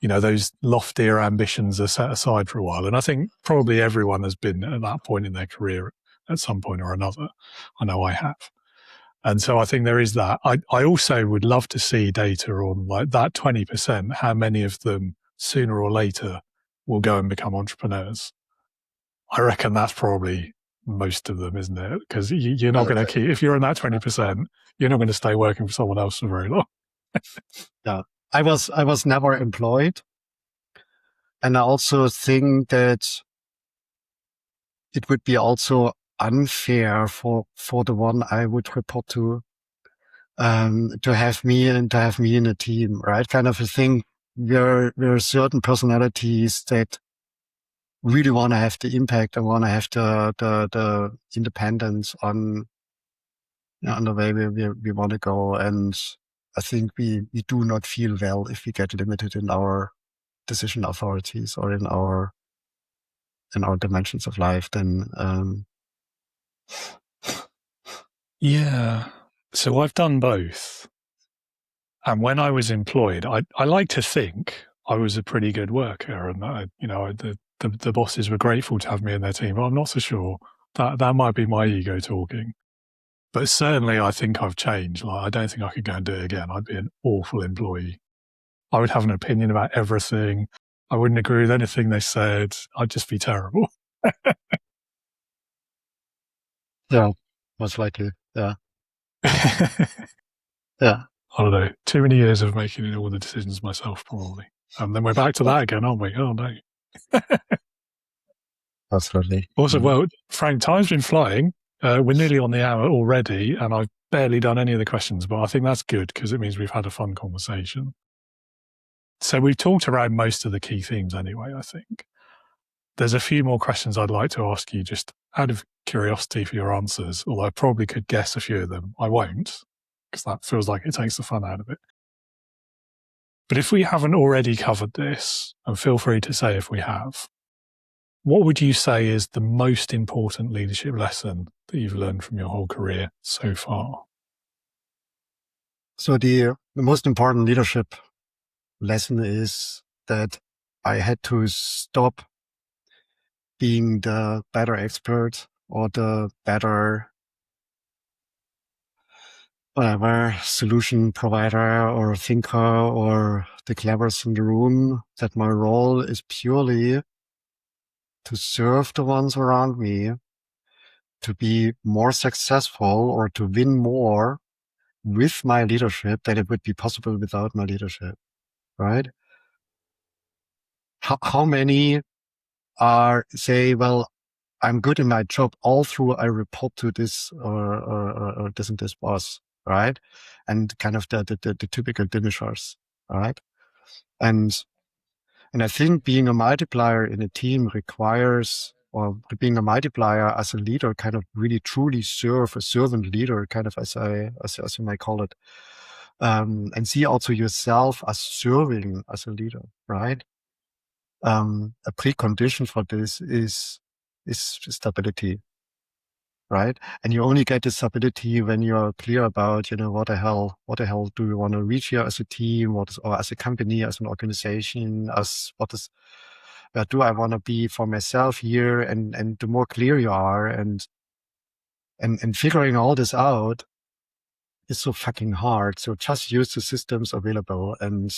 those loftier ambitions are set aside for a while. And I think probably everyone has been at that point in their career at some point or another. I know I have. And so I think there is that. I also would love to see data on like that 20%, how many of them sooner or later will go and become entrepreneurs. I reckon that's probably most of them, isn't it? Because you're not going to keep, if you're in that 20%, you're not going to stay working for someone else for very long. Yeah. I was never employed. And I also think that it would be also unfair for the one I would report to have me in a team, right? Kind of a thing where there are certain personalities that really want to have the impact and want to have the independence on the way we want to go. And I think we do not feel well if we get limited in our decision authorities or in our dimensions of life. Then yeah. So I've done both. And when I was employed, I like to think I was a pretty good worker, and the bosses were grateful to have me in their team. But I'm not so sure. That might be my ego talking. But certainly I think I've changed. Like, I don't think I could go and do it again. I'd be an awful employee. I would have an opinion about everything. I wouldn't agree with anything they said. I'd just be terrible. yeah, most likely. Yeah. Yeah. I don't know. Too many years of making all the decisions myself, probably. And then we're back to that again, aren't we? Oh, no. Absolutely. Also, well, Frank, time's been flying. We're nearly on the hour already, and I've barely done any of the questions, but I think that's good because it means we've had a fun conversation. So we've talked around most of the key themes anyway, I think. There's a few more questions I'd like to ask you just out of curiosity for your answers, although I probably could guess a few of them. I won't, because that feels like it takes the fun out of it. But if we haven't already covered this, and feel free to say if we have, what would you say is the most important leadership lesson that you've learned from your whole career so far? So the most important leadership lesson is that I had to stop being the better expert or the better whatever solution provider or thinker or the cleverest in the room, that my role is purely to serve the ones around me, to be more successful or to win more with my leadership than it would be possible without my leadership, right? How many say, well, I'm good in my job all through I report to this or this and this boss, right? And kind of the typical dimishers, right? And I think being a multiplier in a team requires, or being a multiplier as a leader, kind of really truly serve a servant leader, kind of as you might call it, and see also yourself as serving as a leader, right? A precondition for this is stability, right? And you only get this stability when you're clear about, what the hell do we want to reach here as a team, or as a company, as an organization, where do I want to be for myself here? And the more clear you are and figuring all this out is so fucking hard. So just use the systems available and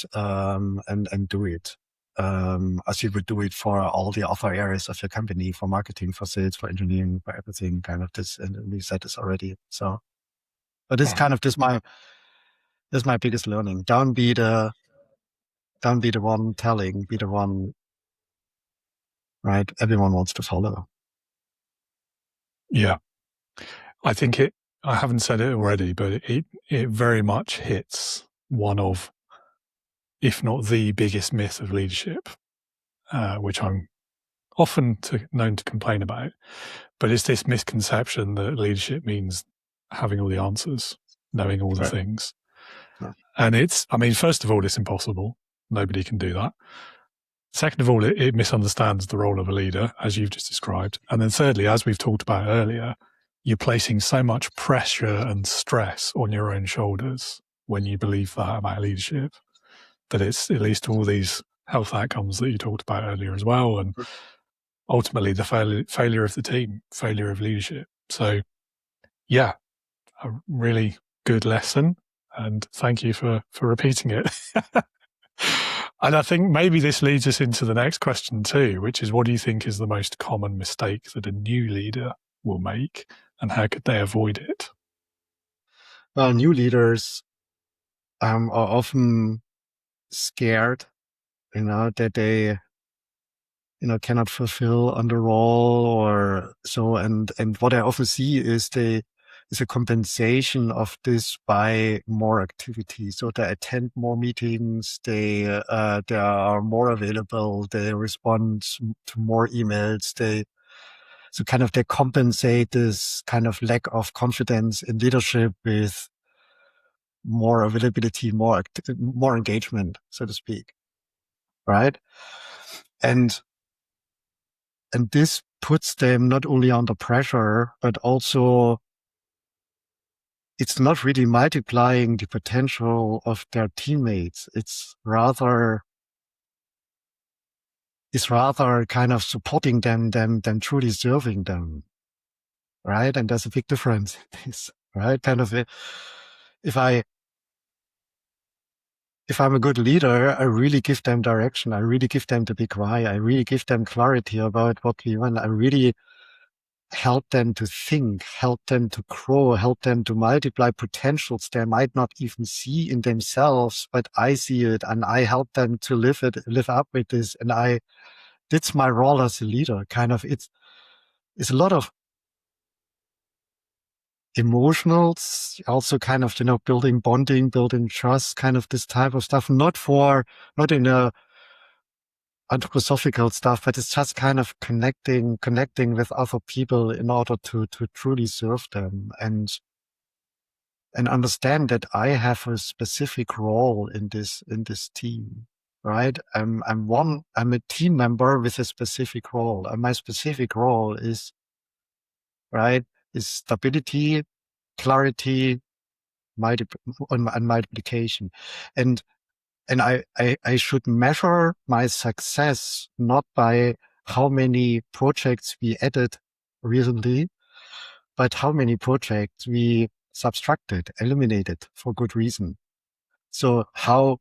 do it. As you would do it for all the other areas of your company, for marketing, for sales, for engineering, for everything, kind of this. And we said this already. So, but this kind of, this is my biggest learning. Don't be the one telling, be the one, right? Everyone wants to follow. Yeah. I think I haven't said it already, but it very much hits one of, if not the biggest myth of leadership, which I'm often known to complain about. But it's this misconception that leadership means having all the answers, knowing all the things. No. And first of all, it's impossible. Nobody can do that. Second of all, it misunderstands the role of a leader, as you've just described. And then thirdly, as we've talked about earlier, you're placing so much pressure and stress on your own shoulders when you believe that about leadership, that it leads to all these health outcomes that you talked about earlier as well, and ultimately the failure of the team, failure of leadership. So yeah, a really good lesson, and thank you for repeating it. And I think maybe this leads us into the next question too, which is, what do you think is the most common mistake that a new leader will make, and how could they avoid it? Well, new leaders are often scared, that they, cannot fulfill on the role or so. And what I often see is a compensation of this by more activity. So they attend more meetings, they are more available, they respond to more emails, they compensate this kind of lack of confidence in leadership with more availability, more engagement, so to speak. Right. And this puts them not only under pressure, but also it's not really multiplying the potential of their teammates. It's rather kind of supporting them than truly serving them. Right. And there's a big difference in this, right? Kind of, if I'm a good leader, I really give them direction. I really give them the big why. I really give them clarity about what we want. I really help them to think, help them to grow, help them to multiply potentials they might not even see in themselves, but I see it and I help them to live up with this. And that's my role as a leader. Kind of, it's a lot of emotionals, also kind of, building bonding, building trust, kind of this type of stuff, not in a anthroposophical stuff, but it's just kind of connecting with other people in order to truly serve them and understand that I have a specific role in this team, right? I'm a team member with a specific role, and my specific role is stability, clarity, and multiplication. And I should measure my success not by how many projects we added recently, but how many projects we subtracted, eliminated for good reason. So how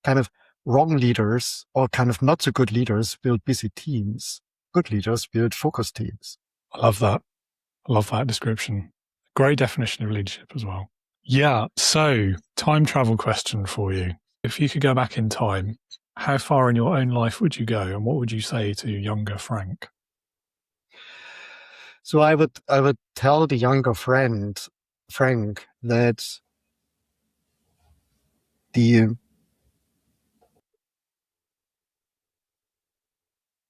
kind of wrong leaders or kind of not so good leaders build busy teams. Good leaders build focused teams. I love that. I love that description. Great definition of leadership as well. Yeah. So, time travel question for you. If you could go back in time, how far in your own life would you go, and what would you say to younger Frank? So I would tell the younger friend, Frank, that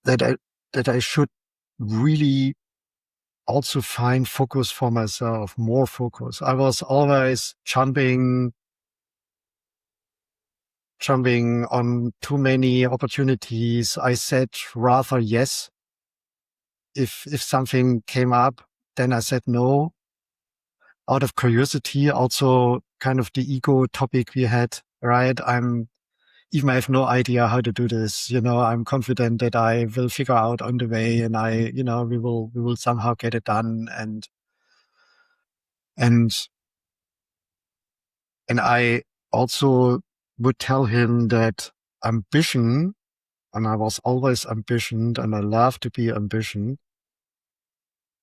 I should really also find focus for myself, more focus. I was always jumping on too many opportunities. I said rather yes. If something came up, then I said no. Out of curiosity, also kind of the ego topic we had, right? I have no idea how to do this. I'm confident that I will figure out on the way, and we will somehow get it done. And I also would tell him that ambition, and I was always ambitioned, and I love to be ambition.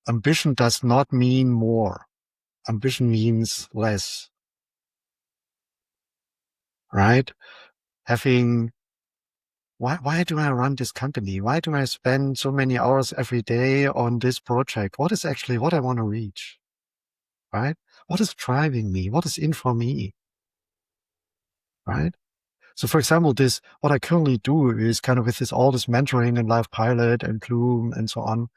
Ambition does not mean more. Ambition means less. Right? Why do I run this company? Why do I spend so many hours every day on this project? What is actually what I want to reach? Right? What is driving me? What is in for me? Right? So for example, what I currently do is kind of with all this mentoring and LifePilot and Bloom and so on.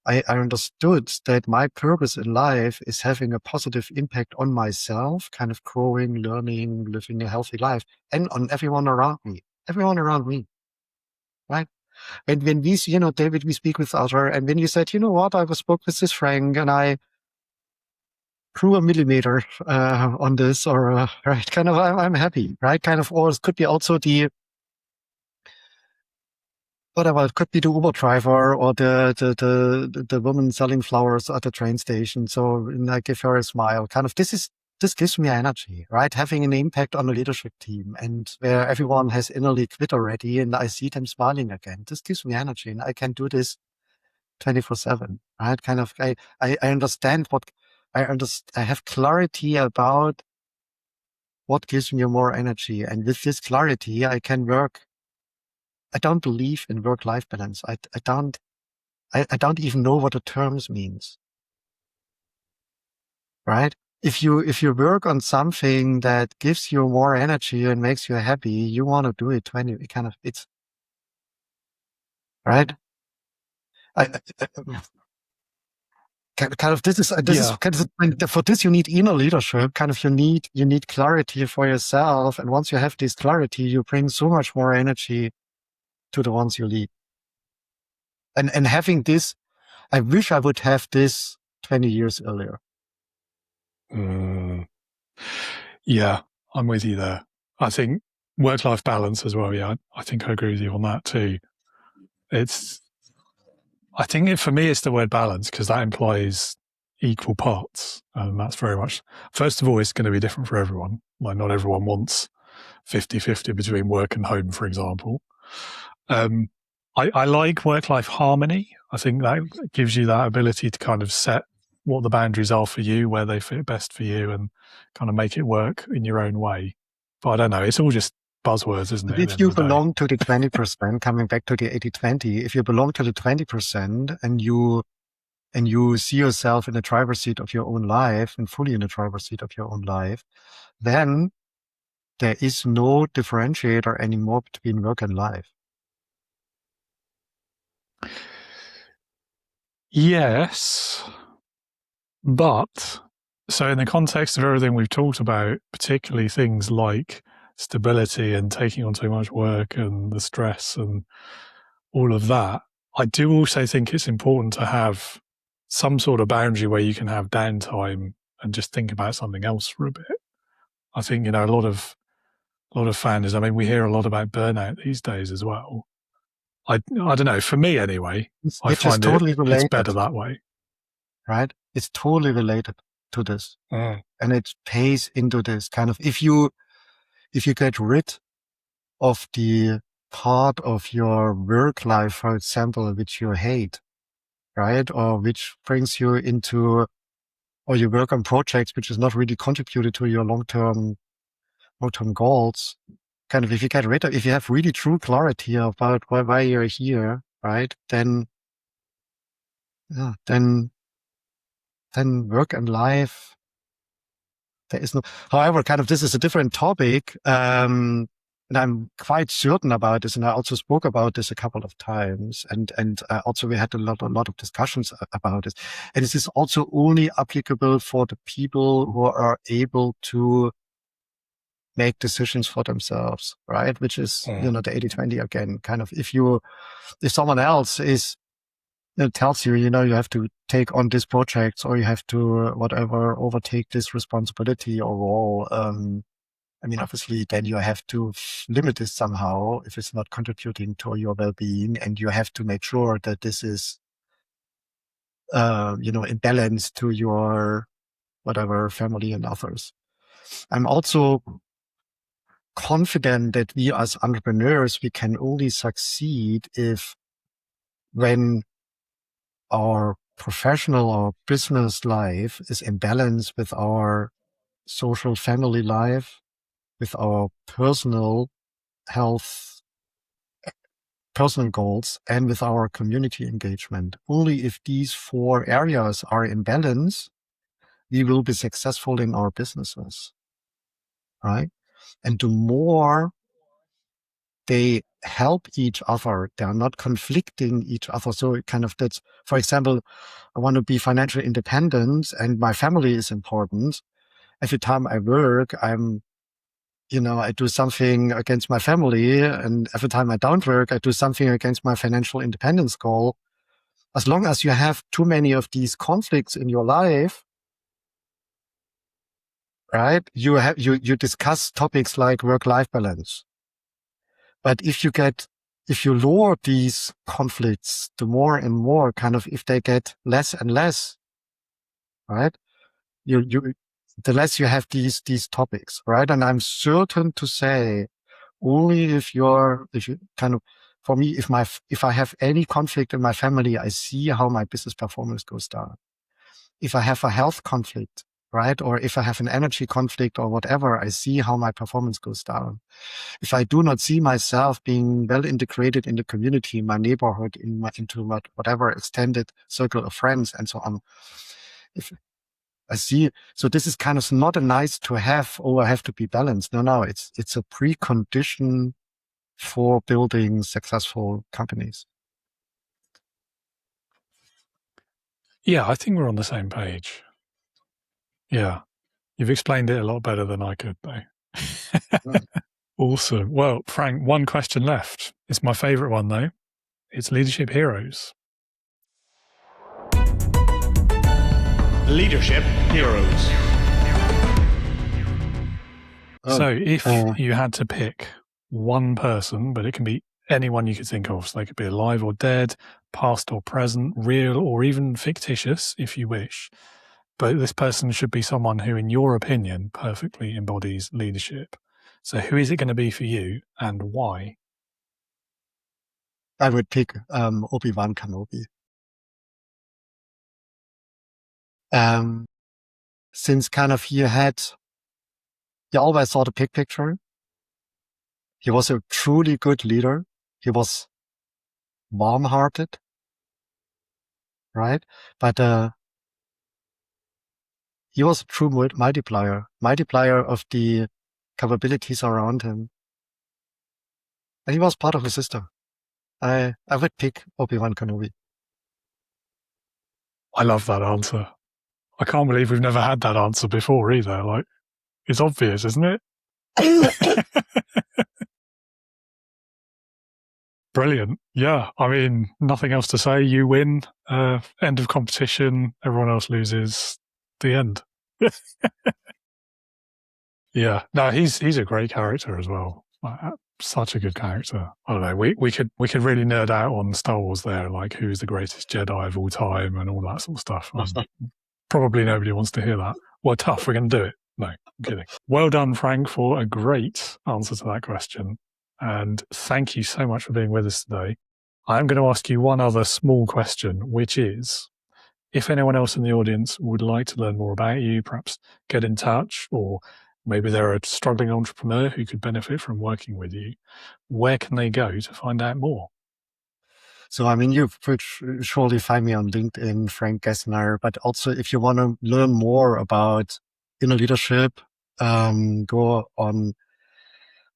I understood that my purpose in life is having a positive impact on myself, kind of growing, learning, living a healthy life, and on everyone around me. Right? And when we, David, we speak with other, and when you said, I spoke with this Frank, and I grew a millimeter on this, or right, kind of, I'm happy, right? Kind of, or it could be also whatever, it could be the Uber driver or the woman selling flowers at the train station. So I give her a smile. Kind of this gives me energy, right? Having an impact on a leadership team and where everyone has innerly quit already and I see them smiling again. This gives me energy and I can do this 24/7, right? Kind of, I understand I have clarity about what gives me more energy. And with this clarity, I can work. I don't believe in work-life balance. I don't even know what the terms means, right? If you work on something that gives you more energy and makes you happy, you want to do it it's right. This is for this you need inner leadership. You need clarity for yourself, and once you have this clarity, you bring so much more energy to the ones you lead. And having this, I wish I would have this 20 years earlier. Yeah, I'm with you there. I think work-life balance as well. Yeah, I think I agree with you on that too. I think for me, it's the word balance because that implies equal parts. And that's very much, first of all, it's going to be different for everyone. Like not everyone wants 50-50 between work and home, for example. I like work-life harmony. I think that gives you that ability to kind of set what the boundaries are for you, where they fit best for you, and kind of make it work in your own way. But I don't know. It's all just buzzwords, isn't it? If you belong to the 20%, coming back to the 80-20, if you belong to the 20% and you see yourself in the driver's seat of your own life and fully in the driver's seat of your own life, then there is no differentiator anymore between work and life. Yes, but so in the context of everything we've talked about, particularly things like stability and taking on too much work and the stress and all of that, I do also think it's important to have some sort of boundary where you can have downtime and just think about something else for a bit. I think, a lot of founders, I mean, we hear a lot about burnout these days as well. I don't know, for me anyway, I find it's better that way. Right? It's totally related to this. And it pays into this kind of, if you get rid of the part of your work life, for example, which you hate, right? Or which brings you into, or you work on projects which is not really contributed to your long-term goals. Kind of, if you have really true clarity about why you're here, right? Then work and life, there is no, however, kind of, this is a different topic. And I'm quite certain about this. And I also spoke about this a couple of times. And also we had a lot of discussions about this. And this is also only applicable for the people who are able to make decisions for themselves, right? Which is, the 80-20 again, kind of, if someone else tells you, you have to take on this project or you have to overtake this responsibility or role. I mean, obviously then you have to limit this somehow if it's not contributing to your well-being, and you have to make sure that this is, in balance to your family and others. I'm also confident that we as entrepreneurs, we can only succeed when our professional or business life is in balance with our social family life, with our personal health, personal goals, and with our community engagement. Only if these 4 areas are in balance, we will be successful in our businesses, right? And the more they help each other, they are not conflicting each other. So kind of that's, for example, I want to be financially independent and my family is important. Every time I work, I do something against my family, and every time I don't work, I do something against my financial independence goal. As long as you have too many of these conflicts in your life, right? You discuss topics like work-life balance. But if you get if you lower these conflicts, the more and more kind of, if they get less and less, right? The less you have these topics, right? And I'm certain to say only if you kind of, for me, if I have any conflict in my family, I see how my business performance goes down. If I have a health conflict, right? Or if I have an energy conflict or whatever, I see how my performance goes down. If I do not see myself being well integrated in the community, in my neighborhood, into whatever extended circle of friends and so on, if I see, so this is kind of not a nice to have, oh, I have to be balanced. No, it's a precondition for building successful companies. Yeah, I think we're on the same page. Yeah. You've explained it a lot better than I could, though. Awesome. Well, Frank, one question left. It's my favorite one, though. It's leadership heroes. Leadership heroes. So if you had to pick one person, but it can be anyone you could think of, so they could be alive or dead, past or present, real or even fictitious, if you wish. But this person should be someone who, in your opinion, perfectly embodies leadership. So who is it going to be for you and why? I would pick Obi-Wan Kenobi. Since kind of he always saw the big picture. He was a truly good leader. He was warm-hearted, right? But he was a true multiplier of the capabilities around him. And he was part of the system. I would pick Obi-Wan Kenobi. I love that answer. I can't believe we've never had that answer before either. Like, it's obvious, isn't it? Brilliant. Yeah. I mean, nothing else to say. You win. End of competition. Everyone else loses. The end. Yeah. No, he's a great character as well. Such a good character. I don't know. We could really nerd out on Star Wars there, like who's the greatest Jedi of all time and all that sort of stuff. Probably nobody wants to hear that. Well, tough. We're going to do it. No, I'm kidding. Well done, Frank, for a great answer to that question. And thank you so much for being with us today. I'm going to ask you one other small question, which is, if anyone else in the audience would like to learn more about you, perhaps get in touch, or maybe they're a struggling entrepreneur who could benefit from working with you, where can they go to find out more? So, I mean, you could surely find me on LinkedIn, Frank Gessner, but also if you want to learn more about inner leadership, go on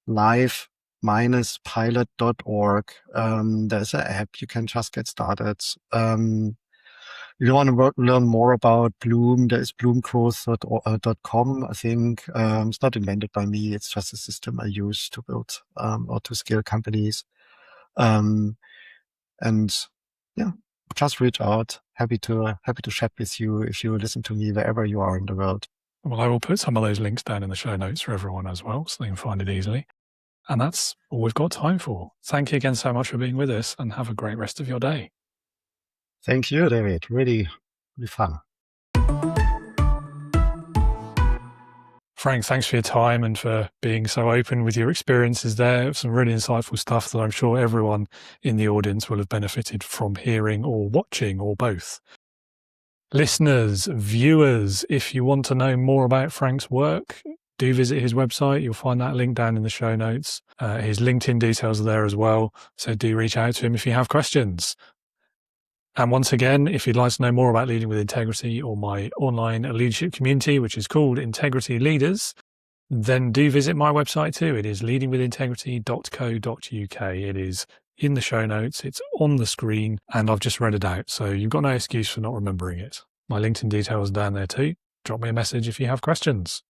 life-pilot.org. There's an app. You can just get started. You want to learn more about Bloom, there is bloomgrowth.com. I think it's not invented by me. It's just a system I use to build or to scale companies. And yeah, just reach out. Happy to chat with you if you listen to me wherever you are in the world. Well, I will put some of those links down in the show notes for everyone as well, so they can find it easily. And that's all we've got time for. Thank you again so much for being with us, and have a great rest of your day. Thank you, David. Really, really fun. Frank, thanks for your time and for being so open with your experiences there. Some really insightful stuff that I'm sure everyone in the audience will have benefited from hearing or watching, or both. Listeners, viewers, if you want to know more about Frank's work, do visit his website. You'll find that link down in the show notes. His LinkedIn details are there as well. So do reach out to him if you have questions. And once again, if you'd like to know more about Leading with Integrity or my online leadership community, which is called Integrity Leaders, then do visit my website too. It is leadingwithintegrity.co.uk. It is in the show notes. It's on the screen, and I've just read it out. So you've got no excuse for not remembering it. My LinkedIn details are down there too. Drop me a message if you have questions.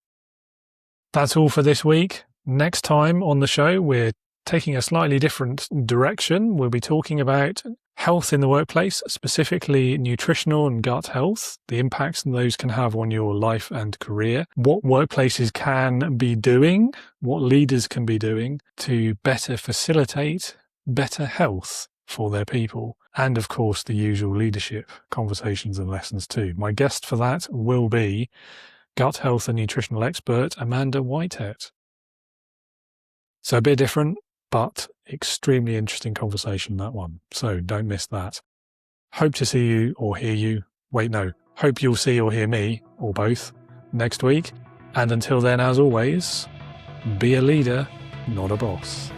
That's all for this week. Next time on the show, we're taking a slightly different direction. We'll be talking about health in the workplace, specifically nutritional and gut health, the impacts those can have on your life and career, what workplaces can be doing, what leaders can be doing to better facilitate better health for their people. And of course, the usual leadership conversations and lessons too. My guest for that will be gut health and nutritional expert Amanda Whitehead. So a bit different, but extremely interesting conversation, that one. So don't miss that. Hope to see you or hear you. Wait, no. Hope you'll see or hear me, or both, next week. And until then, as always, be a leader, not a boss.